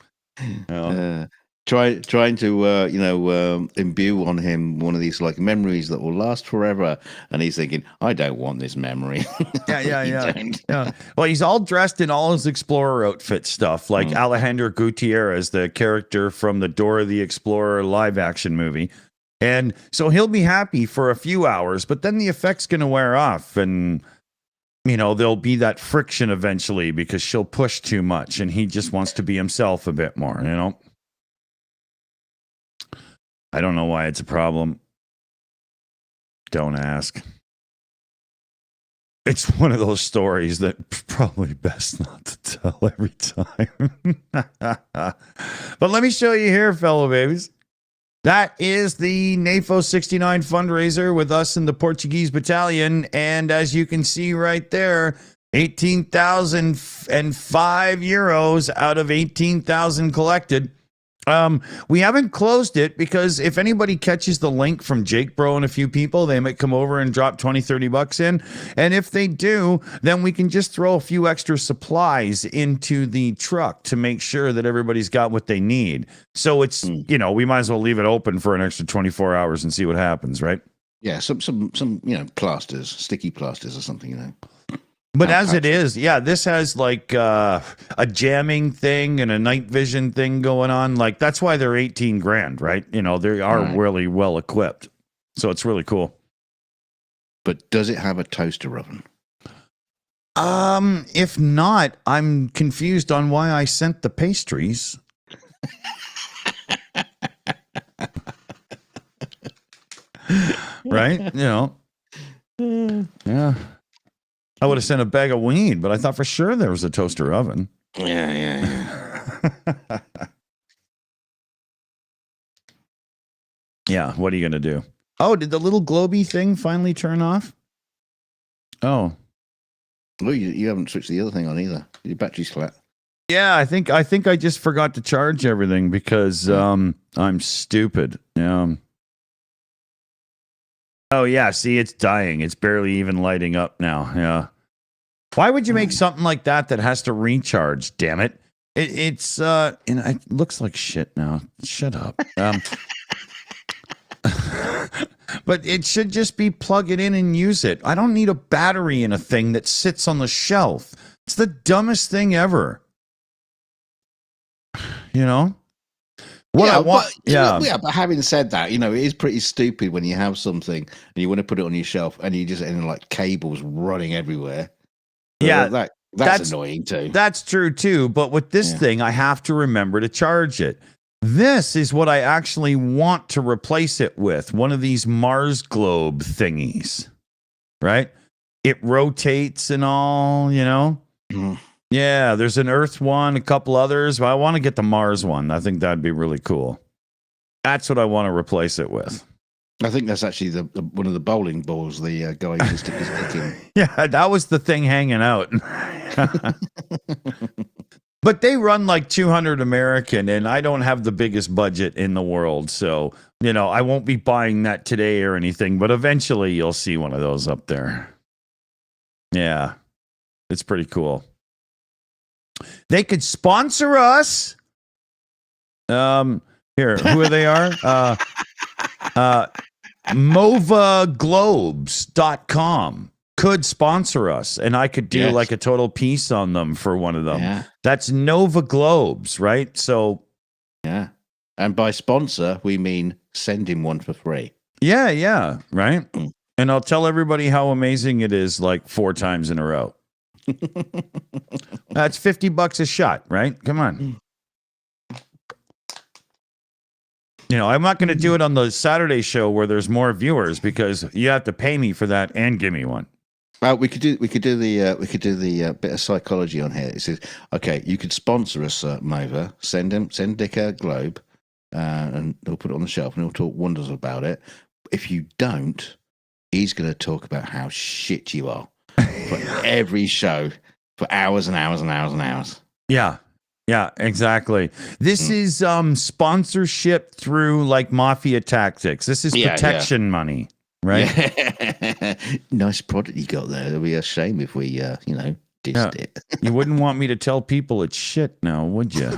trying to imbue on him one of these like memories that will last forever, and he's thinking, I don't want this memory. Yeah. Well, he's all dressed in all his Explorer outfit stuff, like Alejandro Gutierrez, the character from the Dora the Explorer live action movie. And so he'll be happy for a few hours, but then the effect's going to wear off, and there'll be that friction eventually because she'll push too much, and he just wants to be himself a bit more, I don't know why it's a problem. Don't ask. It's one of those stories that probably best not to tell every time. But let me show you here, fellow babies. That is the NAFO 69 fundraiser with us in the Portuguese battalion. And as you can see right there, 18,005 euros out of 18,000 collected. We haven't closed it because if anybody catches the link from Jake Bro and a few people, they might come over and drop 20, 30 bucks in. And if they do, then we can just throw a few extra supplies into the truck to make sure that everybody's got what they need. So it's, we might as well leave it open for an extra 24 hours and see what happens, right? Yeah, some plasters, sticky plasters or something, But as it is, this has like a jamming thing and a night vision thing going on. Like that's why they're 18 grand, right? They are really well equipped. So it's really cool. But does it have a toaster oven? If not, I'm confused on why I sent the pastries. Right? Yeah. I would have sent a bag of weed, but I thought for sure there was a toaster oven. Yeah. Yeah, what are you going to do? Oh, did the little globy thing finally turn off? Oh. Well, you haven't switched the other thing on either. Your battery's flat. Yeah, I think I just forgot to charge everything because I'm stupid. Yeah. Oh, yeah. See, it's dying. It's barely even lighting up now. Yeah. Why would you make something like that has to recharge? Damn it. It's it looks like shit now. Shut up. But it should just be plug it in and use it. I don't need a battery in a thing that sits on the shelf. It's the dumbest thing ever. What I want, but having said that, it is pretty stupid when you have something and you want to put it on your shelf and you just end like cables running everywhere. Yeah, that's annoying too. That's true too. But with this thing, I have to remember to charge it. This is what I actually want to replace it with. One of these Mars globe thingies, right? It rotates and all, Yeah, there's an Earth one, a couple others, but I want to get the Mars one. I think that'd be really cool. That's what I want to replace it with. I think that's actually the one of the bowling balls the guy used to stick his dick in. Yeah, that was the thing hanging out. But they run like 200 American, and I don't have the biggest budget in the world. So, I won't be buying that today or anything, but eventually you'll see one of those up there. Yeah, it's pretty cool. They could sponsor us. Here, who they are? MovaGlobes.com could sponsor us, and I could do like a total piece on them for one of them. Yeah. That's Nova Globes, right? So, yeah. And by sponsor, we mean send him one for free. Yeah, right? And I'll tell everybody how amazing it is like 4 times in a row. That's $50 a shot, right? Come on. I'm not going to do it on the Saturday show where there's more viewers because you have to pay me for that and give me one. We could do the bit of psychology on here. It says, okay, you could sponsor us, Mova. Send Dick a globe, and he'll put it on the shelf and he'll talk wonders about it. If you don't, he's going to talk about how shit you are for every show for hours and hours and hours and hours. Yeah, exactly. This is sponsorship through like mafia tactics. This is protection money, right? Yeah. Nice product you got there. It'll be a shame if we, dissed it. You wouldn't want me to tell people it's shit now, would you?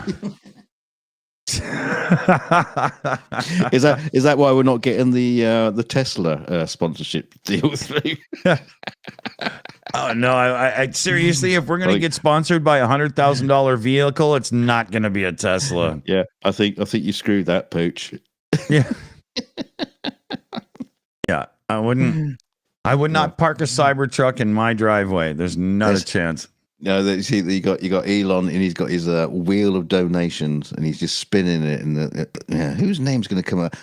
Is that why we're not getting the Tesla sponsorship deal through? Oh no! I seriously, if we're gonna get sponsored by $100,000 vehicle, it's not gonna be a Tesla. Yeah, I think you screwed that, Pooch. Yeah, yeah. I would not park a Cybertruck in my driveway. There's not a chance. No, you see, you got Elon, and he's got his wheel of donations, and he's just spinning it. And whose name's going to come up?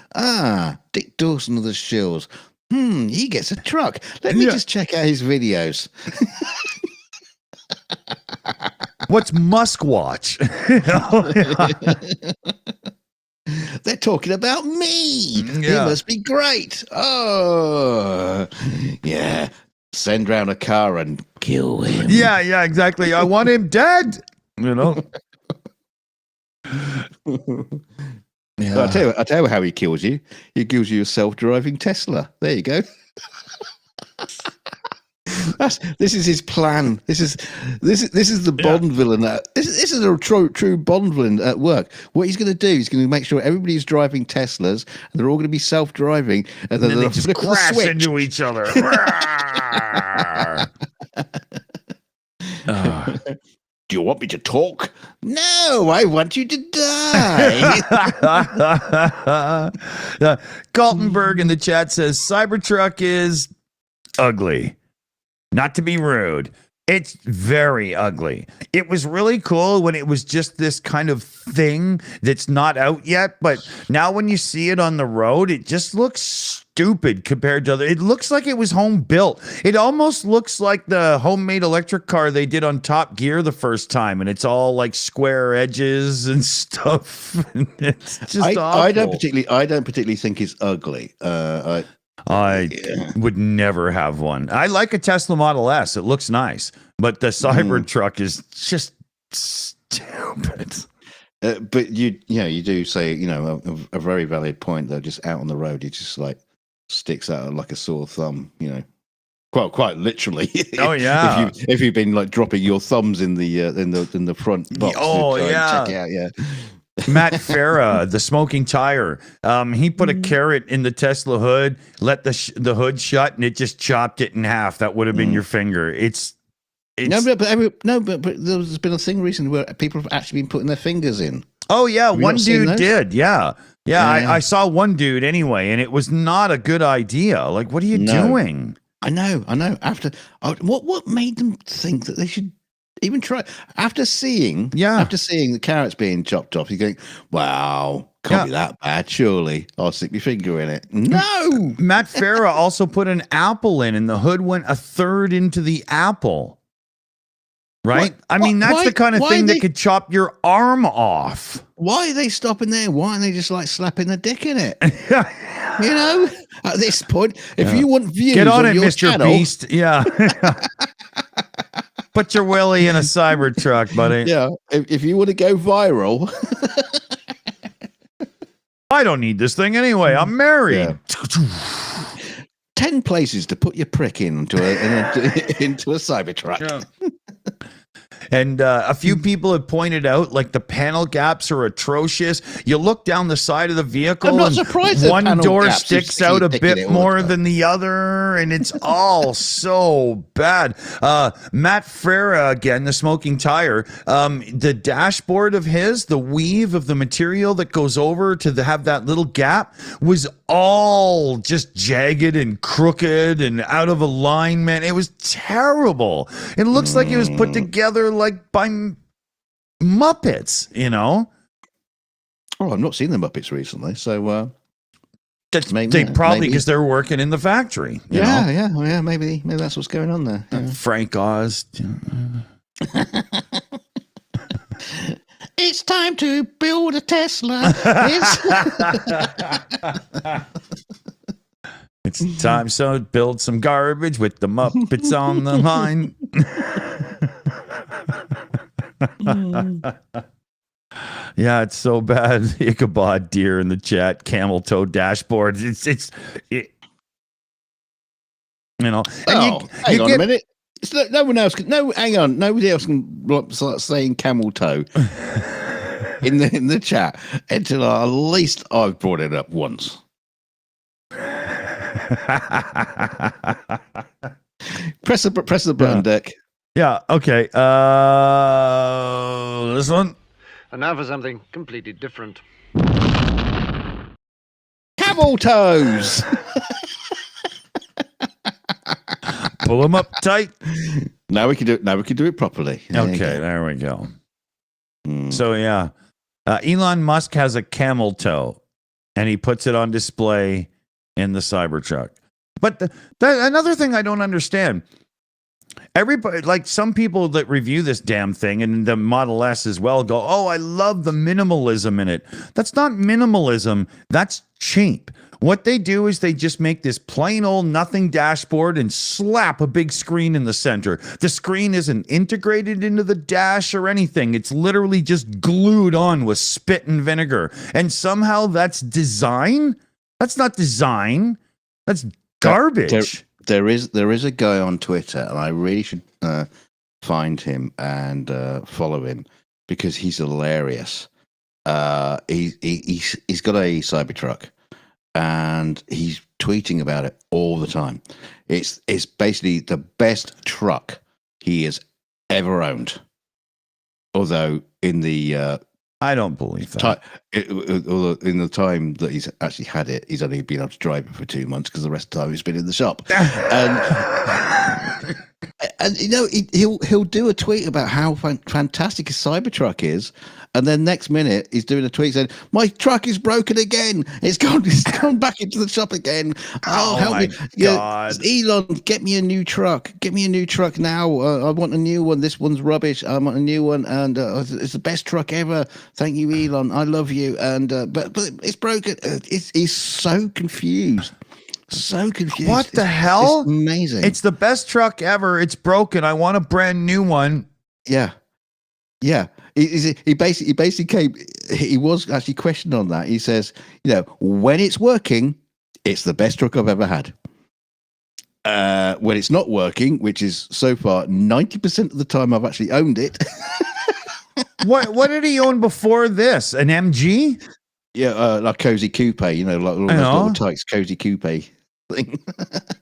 Dick Dawson of the Shills. He gets a truck. Let me just check out his videos. What's Muskwatch? They're talking about me. Yeah. He must be great. Oh, yeah. Send round a car and kill him. Yeah, exactly. I want him dead. You know. Yeah. I'll tell you how he kills you. He gives you a self-driving Tesla. There you go. This is his plan. This is the Bond villain. This is a true Bond villain at work. What he's going to do, he's going to make sure everybody's driving Teslas, and they're all going to be self-driving, and then they just crash into each other. Do you want me to talk? No, I want you to die. Galtenberg in the chat says Cybertruck is ugly. Not to be rude. It's very ugly. It was really cool when it was just this kind of thing that's not out yet, but now when you see it on the road, it just looks stupid compared to other. It looks like it was home built. It almost looks like the homemade electric car they did on Top Gear the first time, and it's all like square edges and stuff. It's just awful. I don't particularly think it's ugly. I would never have one. I like a Tesla Model S. It looks nice, but the Cybertruck is just stupid. But you do say a very valid point though. Just out on the road, it just like sticks out like a sore thumb. Quite literally. Oh yeah. if you've been like dropping your thumbs in the front box. Oh yeah. Check it out, yeah. Matt Farah, the smoking tire. He put a carrot in the Tesla hood, let the hood shut, and it just chopped it in half. That would have been your finger. But there's been a thing recently where people have actually been putting their fingers in. Oh yeah, Have you one not seen dude those? did. Yeah. I saw one dude anyway, and it was not a good idea. Like, what are you doing? I know. What made them think that they should even try? After seeing the carrots being chopped off, you think, wow, can't be that bad, surely. I'll stick my finger in it. No! Matt Farah also put an apple in, and the hood went a third into the apple. Right? That's the kind of thing that could chop your arm off. Why are they stopping there? Why aren't they just like slapping the dick in it? At this point, if you want views, get on it, your Mr. channel, Beast. Yeah. Put your willy in a Cybertruck, buddy. Yeah. If you want to go viral. I don't need this thing anyway. I'm married. Yeah. 10 places to put your prick into a Cybertruck. Yeah. And a few people have pointed out, like, the panel gaps are atrocious. You look down the side of the vehicle, I'm not and surprised one panel door gaps sticks keep out a picking it bit all more the time. than the other, and it's all so bad. Matt Farah, again, the smoking tire, the dashboard of his, the weave of the material that goes over to have that little gap was all just jagged and crooked and out of alignment. It was terrible. It looks like it was put together like by Muppets, Oh, I've not seen the Muppets recently, so they probably because they're working in the factory. You know? Maybe that's what's going on there. Yeah. Frank Oz. It's time to build a Tesla. It's time to build some garbage with the Muppets on the line. Yeah, it's so bad. Ichabod Deer in the chat, camel toe dashboard. And hang on a minute. No one else can. No, hang on. Nobody else can start saying camel toe. in the chat until at least I've brought it up once. Press the button, Dick. Yeah. Okay. This one. And now for something completely different. Camel toes. Pull them up tight. Now we can do it properly. Okay, there we go. So yeah, Elon Musk has a camel toe, and he puts it on display in the Cybertruck. But another thing I don't understand. Everybody, like some people that review this damn thing and the Model S as well, go, "Oh, I love the minimalism in it." That's not minimalism. That's cheap. What they do is they just make this plain old nothing dashboard and slap a big screen in the center. The screen isn't integrated into the dash or anything. It's literally just glued on with spit and vinegar. And somehow that's design? That's not design. That's garbage. There is a guy on Twitter, and I really should find him and follow him because he's hilarious. He's got a Cybertruck, and he's tweeting about it all the time. It's basically the best truck he has ever owned. Although in the I don't believe that. Although in the time that he's actually had it, he's only been able to drive it for 2 months because the rest of the time he's been in the shop. And you know, he'll do a tweet about how fantastic his Cybertruck is, and then next minute he's doing a tweet saying, "My truck is broken again. It's gone back into the shop again. Oh, help me, God. Elon, get me a new truck. Get me a new truck now. I want a new one. This one's rubbish. I want a new one, and it's the best truck ever. Thank you, Elon. I love you." And but it's broken. He's so confused. So confused. What the hell? It's amazing. It's the best truck ever. It's broken. I want a brand new one. Yeah. He basically came. He was actually questioned on that. He says, you know, when it's working, it's the best truck I've ever had. When it's not working, which is so far 90% of the time I've actually owned it. What did he own before this? An MG? Yeah, like cozy coupe, you know, like all those little tykes, cozy coupe thing.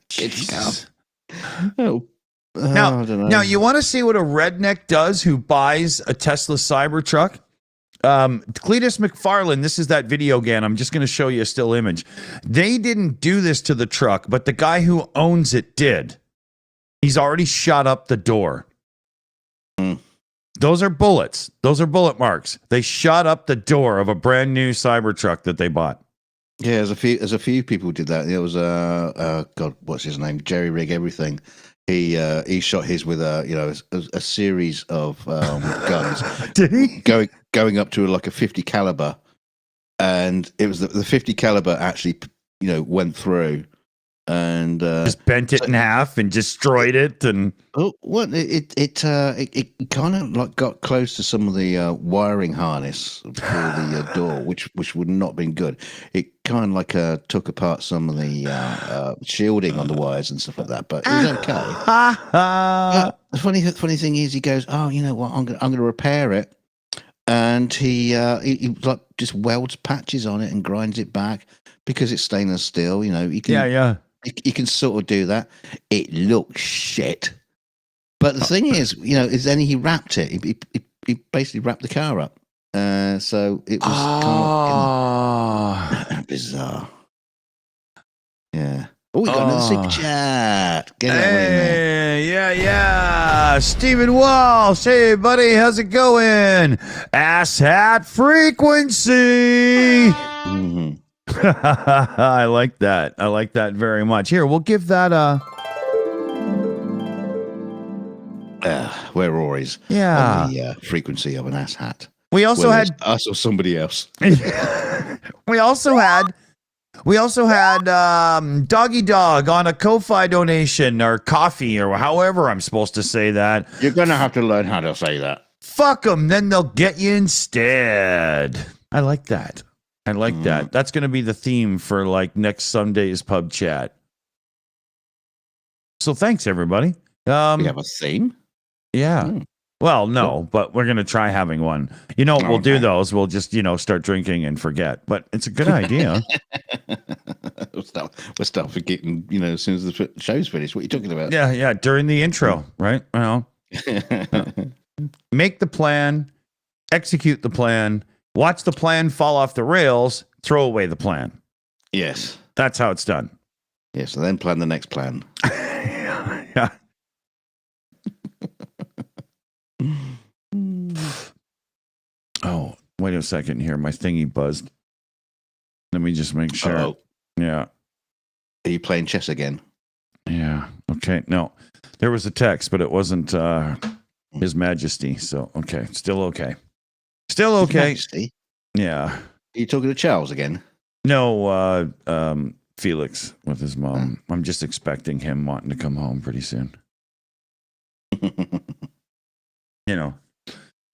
Kids car. Oh, I don't know. Now, you want to see what a redneck does who buys a Tesla Cybertruck? Cletus McFarlane, this is that video again. I'm just going to show you a still image. They didn't do this to the truck, but the guy who owns it did. He's already shot up the door. Those are bullets. Those are bullet marks. They shot up the door of a brand new Cybertruck that they bought. Yeah, there's a few people who did that. There was God, what's his name? Jerry Rig Everything. He shot his with a series of guns. Did he? Going up to like a 50 caliber, and it was the 50 caliber actually went through and just bent it in half and destroyed it. And it kind of like got close to some of the wiring harness for the door, which would not have been good. It kind of like took apart some of the shielding on the wires and stuff like that, but it was okay. The funny thing is, he goes, "Oh, you know what? I'm gonna repair it," and he like just welds patches on it and grinds it back because it's stainless steel. You know, you can you can sort of do that. It looks shit, but the thing is then he wrapped it. He basically wrapped the car up. So it was kind of bizarre. Yeah. Oh, we got another super chat. Get that way, man. Yeah. Stephen Walsh. Hey, buddy. How's it going? Ass hat frequency. Mm-hmm. I like that. I like that very much. Here, we'll give that we're Rory's. Yeah. On the frequency of an ass hat. We also had us or somebody else. We also had Doggy Dog on a Ko-Fi donation or coffee or however I'm supposed to say that. You're gonna have to learn how to say that. Fuck them, then they'll get you instead. I like that. I like that. That's going to be the theme for like next Sunday's pub chat. So thanks everybody. We have a theme. Yeah. Well, no, but we're going to try having one. You know what we'll do those? We'll just, start drinking and forget. But it's a good idea. we'll start forgetting, as soon as the show's finished. What are you talking about? Yeah. During the intro, right? Make the plan, execute the plan, watch the plan fall off the rails, throw away the plan. Yes. That's how it's done. Yeah, so then plan the next plan. Yeah. Oh, wait a second here. My thingy buzzed. Let me just make sure. Uh-oh. Yeah. Are you playing chess again? Yeah. Okay. No, there was a text, but it wasn't His Majesty. So, okay. Still okay. Still okay. Majesty? Yeah. Are you talking to Charles again? No, Felix with his mom. I'm just expecting him wanting to come home pretty soon.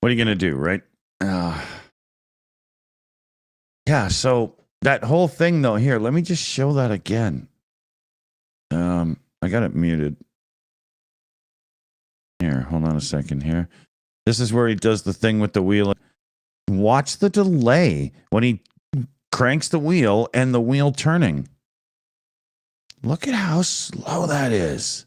What are you going to do, right? Yeah, so that whole thing, though, here, let me just show that again. I got it muted. Here, hold on a second here. This is where he does the thing with the wheel. Watch the delay when he cranks the wheel and the wheel turning. Look at how slow that is.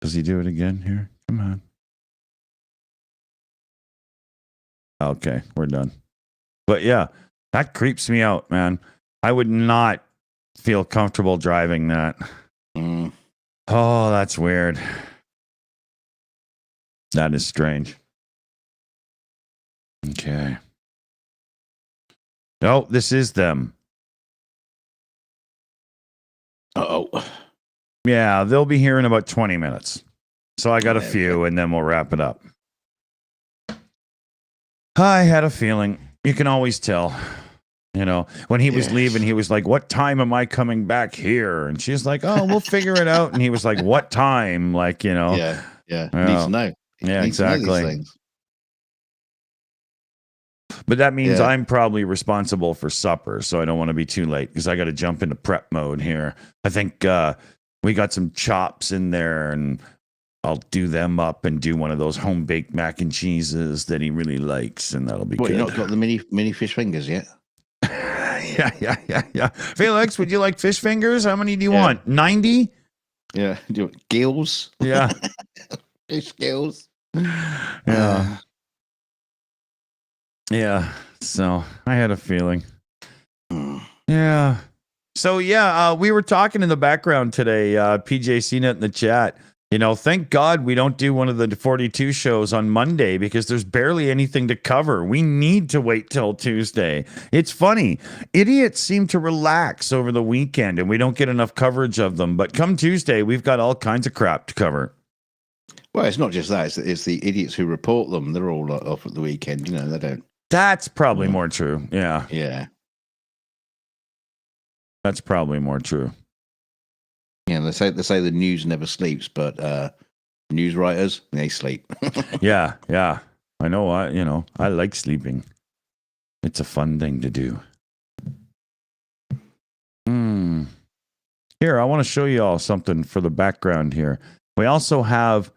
Does he do it again here? Come on. Okay, we're done. But yeah, that creeps me out, man. I would not feel comfortable driving that. Oh, that's weird. That is strange. Okay. Oh, this is them. Uh-oh. Yeah, they'll be here in about 20 minutes. So I got a few, and then we'll wrap it up. I had a feeling. You can always tell. When he was leaving, he was like, "What time am I coming back here?" And she's like, "Oh, we'll figure it out." And he was like, "What time?" Like, Yeah. Needs to know. Yeah, Needs to know exactly. these things. But that means I'm probably responsible for supper, so I don't want to be too late because I got to jump into prep mode here. I think we got some chops in there, and I'll do them up and do one of those home baked mac and cheeses that he really likes, and that'll be good. You not got the mini fish fingers yet? Yeah. Felix, would you like fish fingers? How many do you want? 90? Yeah. Do you want gills? Yeah. Fish gills. Yeah. Yeah. So I had a feeling. Yeah. So we were talking in the background today. PJ CNET in the chat. Thank God we don't do one of the 42 shows on Monday because there's barely anything to cover. We need to wait till Tuesday. It's funny. Idiots seem to relax over the weekend and we don't get enough coverage of them. But come Tuesday, we've got all kinds of crap to cover. Well, it's not just that. It's the idiots who report them. They're all off at the weekend. They don't. That's probably more true. Yeah. Yeah. That's probably more true. Yeah, they say the news never sleeps, but news writers, they sleep. Yeah. I know. I like sleeping. It's a fun thing to do. Here, I want to show you all something for the background here. We also have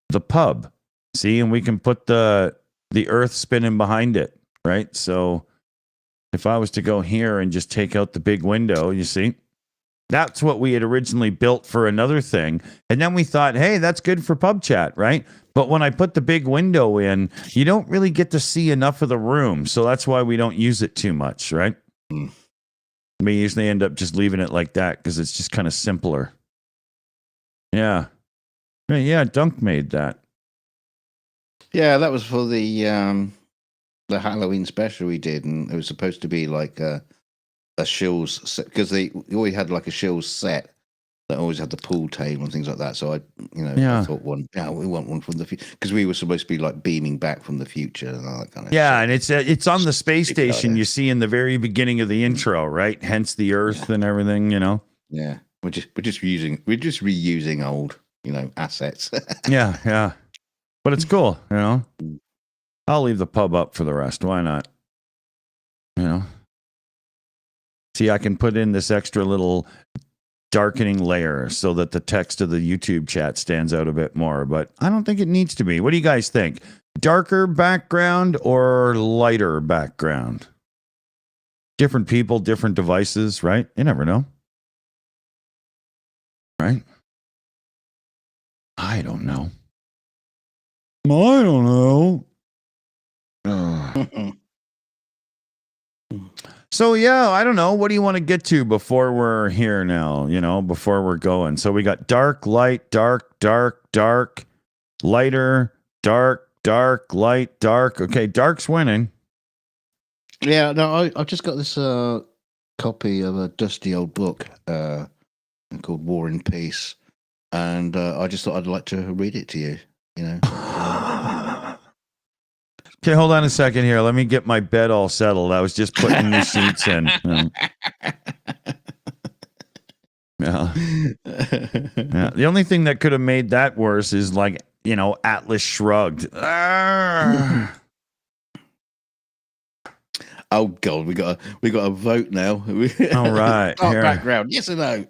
the pub. See, and we can put the earth spinning behind it, right? So if I was to go here and just take out the big window, you see? That's what we had originally built for another thing. And then we thought, hey, that's good for PubChat, right? But when I put the big window in, you don't really get to see enough of the room. So that's why we don't use it too much, right? We usually end up just leaving it like that because it's just kind of simpler. Yeah. Yeah, Dunk made that. Yeah, that was for the Halloween special we did. And it was supposed to be like a Shills set because we always had like a Shills set that always had the pool table and things like that. So I thought we want one from the future because we were supposed to be like beaming back from the future and all that kind of stuff. And it's on the space station you see in the very beginning of the intro, right? Hence the Earth and everything, Yeah, we're just reusing old assets. Yeah, but it's cool, I'll leave the pub up for the rest. Why not? See, I can put in this extra little darkening layer so that the text of the YouTube chat stands out a bit more, but I don't think it needs to be. What do you guys think? Darker background or lighter background? Different people, different devices, right? You never know. Right? I don't know. I don't know. So yeah, I don't know. What do you want to get to before we're here now? Before we're going. So we got dark, light, dark, dark, dark, lighter, dark, dark, light, dark. Okay, dark's winning. Yeah, no, I've just got this copy of a dusty old book called War and Peace, and I just thought I'd like to read it to you. Okay, hold on a second here. Let me get my bed all settled. I was just putting the sheets in. Yeah. The only thing that could have made that worse is Atlas Shrugged. Oh God, we got a vote now. All right, dark here. background, yes or no?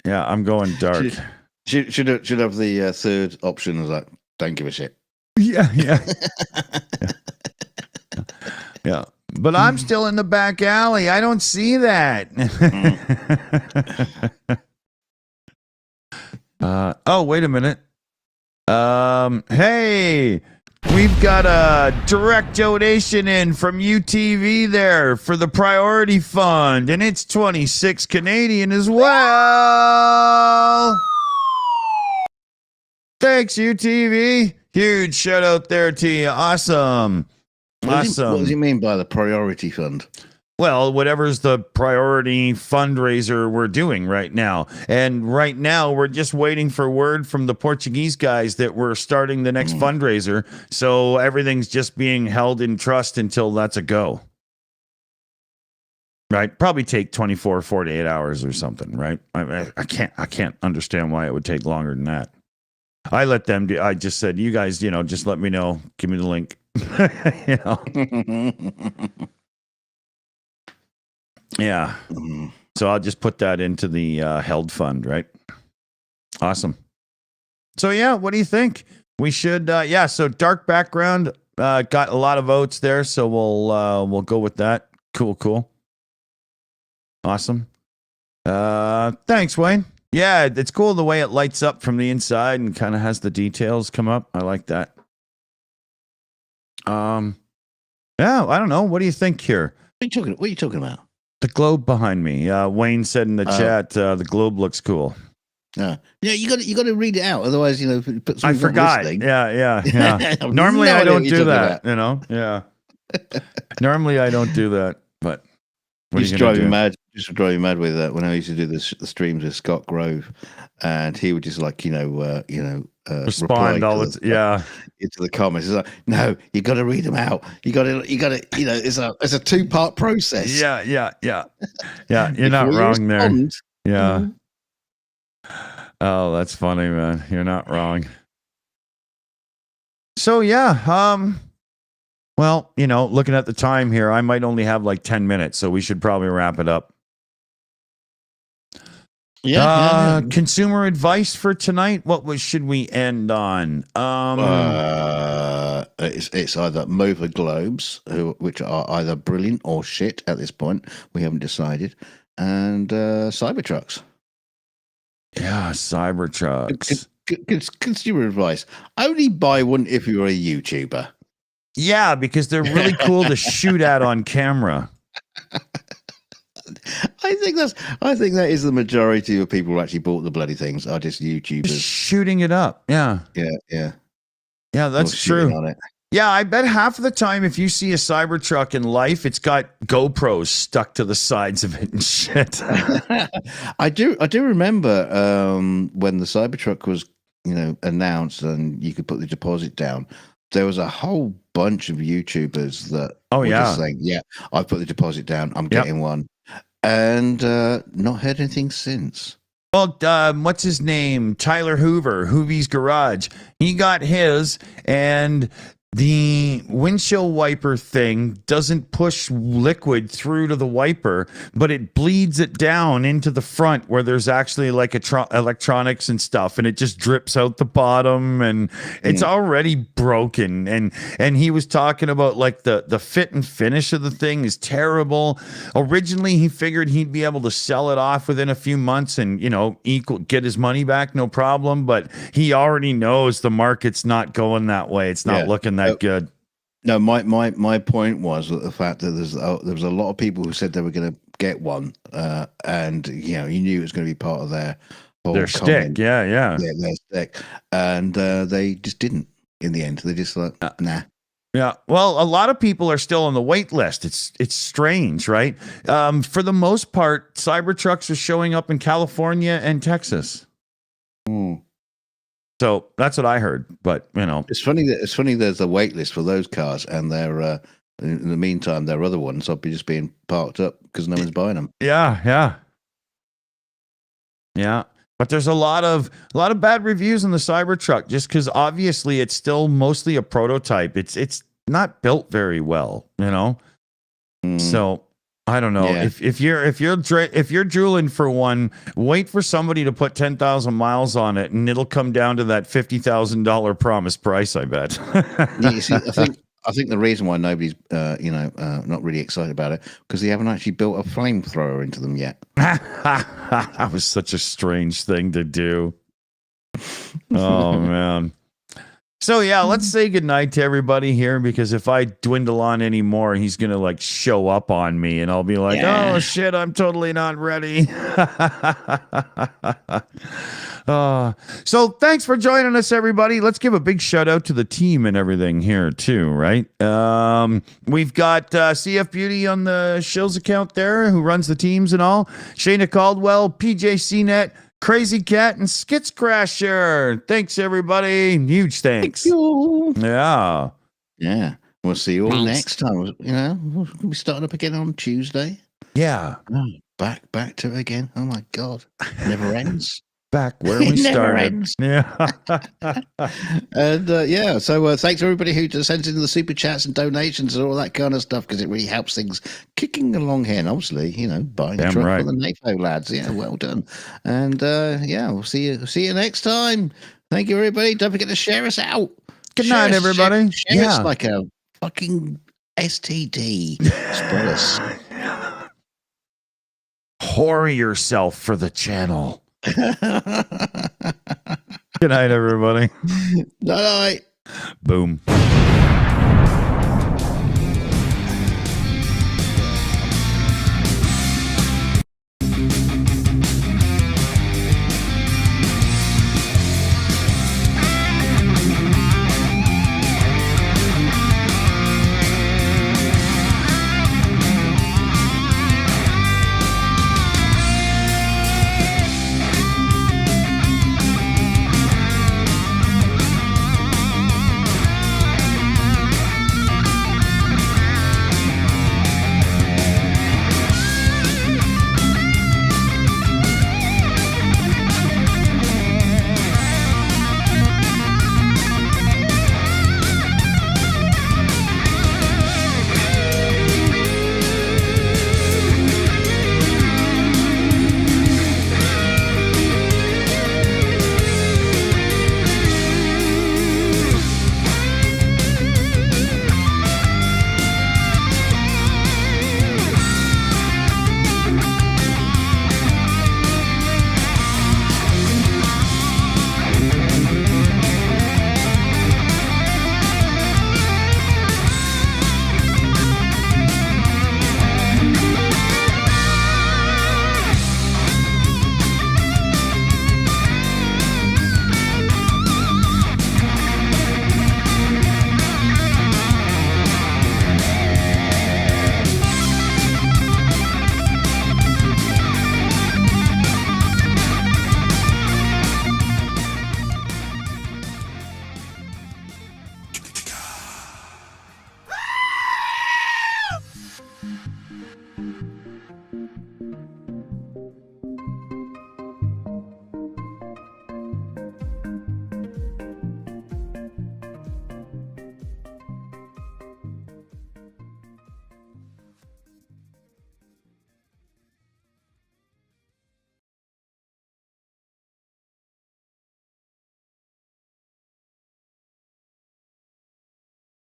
Yeah, I'm going dark. Should have the third option as like, don't give a shit. Yeah. Yeah. But I'm still in the back alley. I don't see that. Oh, wait a minute. Hey, we've got a direct donation in from UTV there for the priority fund, and it's 26 Canadian as well. Thanks, UTV. Huge shout out there to you. Awesome. What does he mean by the priority fund? Well, whatever's the priority fundraiser we're doing right now. And right now, we're just waiting for word from the Portuguese guys that we're starting the next fundraiser. So everything's just being held in trust until that's a go. Right? Probably take 24, 48 hours or something, right? I can't understand why it would take longer than that. I let them do. I just said, you guys, just let me know. Give me the link. Yeah. So I'll just put that into the held fund, right? Awesome. So yeah, what do you think? We should. So dark background got a lot of votes there, so we'll go with that. Cool. Awesome. Thanks, Wayne. Yeah, it's cool the way it lights up from the inside and kind of has the details come up. I like that. Yeah, I don't know. What do you think here? What are you talking about? The globe behind me. Wayne said in the chat, the globe looks cool. Yeah, you got to read it out, otherwise, I forgot. Yeah. Normally I don't do that. Yeah. Normally I don't do that, but what used to drive me mad. Used to drive me mad with that when I used to do the streams with Scott Grove, and he would just respond all the into the comments. It's like, no, you got to read them out. You got to. It's a 2-part process. Yeah. You're not wrong there. Yeah. Oh, that's funny, man. You're not wrong. So yeah, well, looking at the time here, I might only have like 10 minutes, so we should probably wrap it up. Yeah. Consumer advice for tonight. What should we end on? It's either Mover Globes, which are either brilliant or shit at this point. We haven't decided, and Cybertrucks. Yeah, Cybertrucks. Consumer advice: only buy one if you're a YouTuber. Yeah, because they're really cool to shoot at on camera. I think that is the majority of people who actually bought the bloody things are just YouTubers shooting it up. Yeah, that's true. Yeah, I bet half of the time if you see a Cybertruck in life, it's got GoPros stuck to the sides of it and shit. I do remember when the Cybertruck was announced and you could put the deposit down. There was a whole bunch of YouTubers that were just saying, "Yeah, I've put the deposit down. I'm getting one." And not heard anything since. Well, what's his name? Tyler Hoover, Hoovy's Garage. He got his, and the windshield wiper thing doesn't push liquid through to the wiper, but it bleeds it down into the front where there's actually like electronics and stuff, and it just drips out the bottom, and it's already broken. And he was talking about like the fit and finish of the thing is terrible. Originally, he figured he'd be able to sell it off within a few months and, you know, get his money back, no problem. But he already knows the market's not going that way. It's not looking that good. No, my point was that the fact that there was a lot of people who said they were going to get one, and you know, you knew it was going to be part of their stick, their stick, and they just didn't. In the end, they just like nah. Yeah, well, a lot of people are still on the wait list. It's strange, right? For the most part, Cybertrucks are showing up in California and Texas. So that's what I heard. But you know, it's funny there's a wait list for those cars, and they're in the meantime their other ones are just being parked up because no one's buying them. Yeah. But there's a lot of bad reviews on the Cybertruck just because obviously it's still mostly a prototype. It's not built very well, you know. So I don't know. Yeah. If you're drooling for one, wait for somebody to put 10,000 miles on it, and it'll come down to that $50,000 promised price. I bet. Yeah, you see, I think the reason why nobody's not really excited about it because they haven't actually built a flamethrower into them yet. That was such a strange thing to do. Oh man. So yeah, let's say goodnight to everybody here, because if I dwindle on any more, he's gonna like show up on me and I'll be like, oh shit, I'm totally not ready. So thanks for joining us, everybody. Let's give a big shout out to the team and everything here too, right? We've got CF Beauty on the Shills account there, who runs the teams and all. Shayna Caldwell, PJ CNET, Crazy Cat, and Skits Crasher. Thanks, everybody. Huge thanks. Thank you. Yeah. We'll see you all next time. You know, we'll be starting up again on Tuesday. Yeah. Oh, back to it again. Oh my God, never ends. Back where we started. Yeah. And so thanks everybody who sends in the super chats and donations and all that kind of stuff, because it really helps things kicking along here. And obviously, you know, buying a truck for the NAFO lads. Yeah, well done. And we'll see you next time. Thank you, everybody. Don't forget to share us out. Good night, everybody. Share us like a fucking STD. Spread us. Whore yourself for the channel. Good night, everybody. Night. Boom.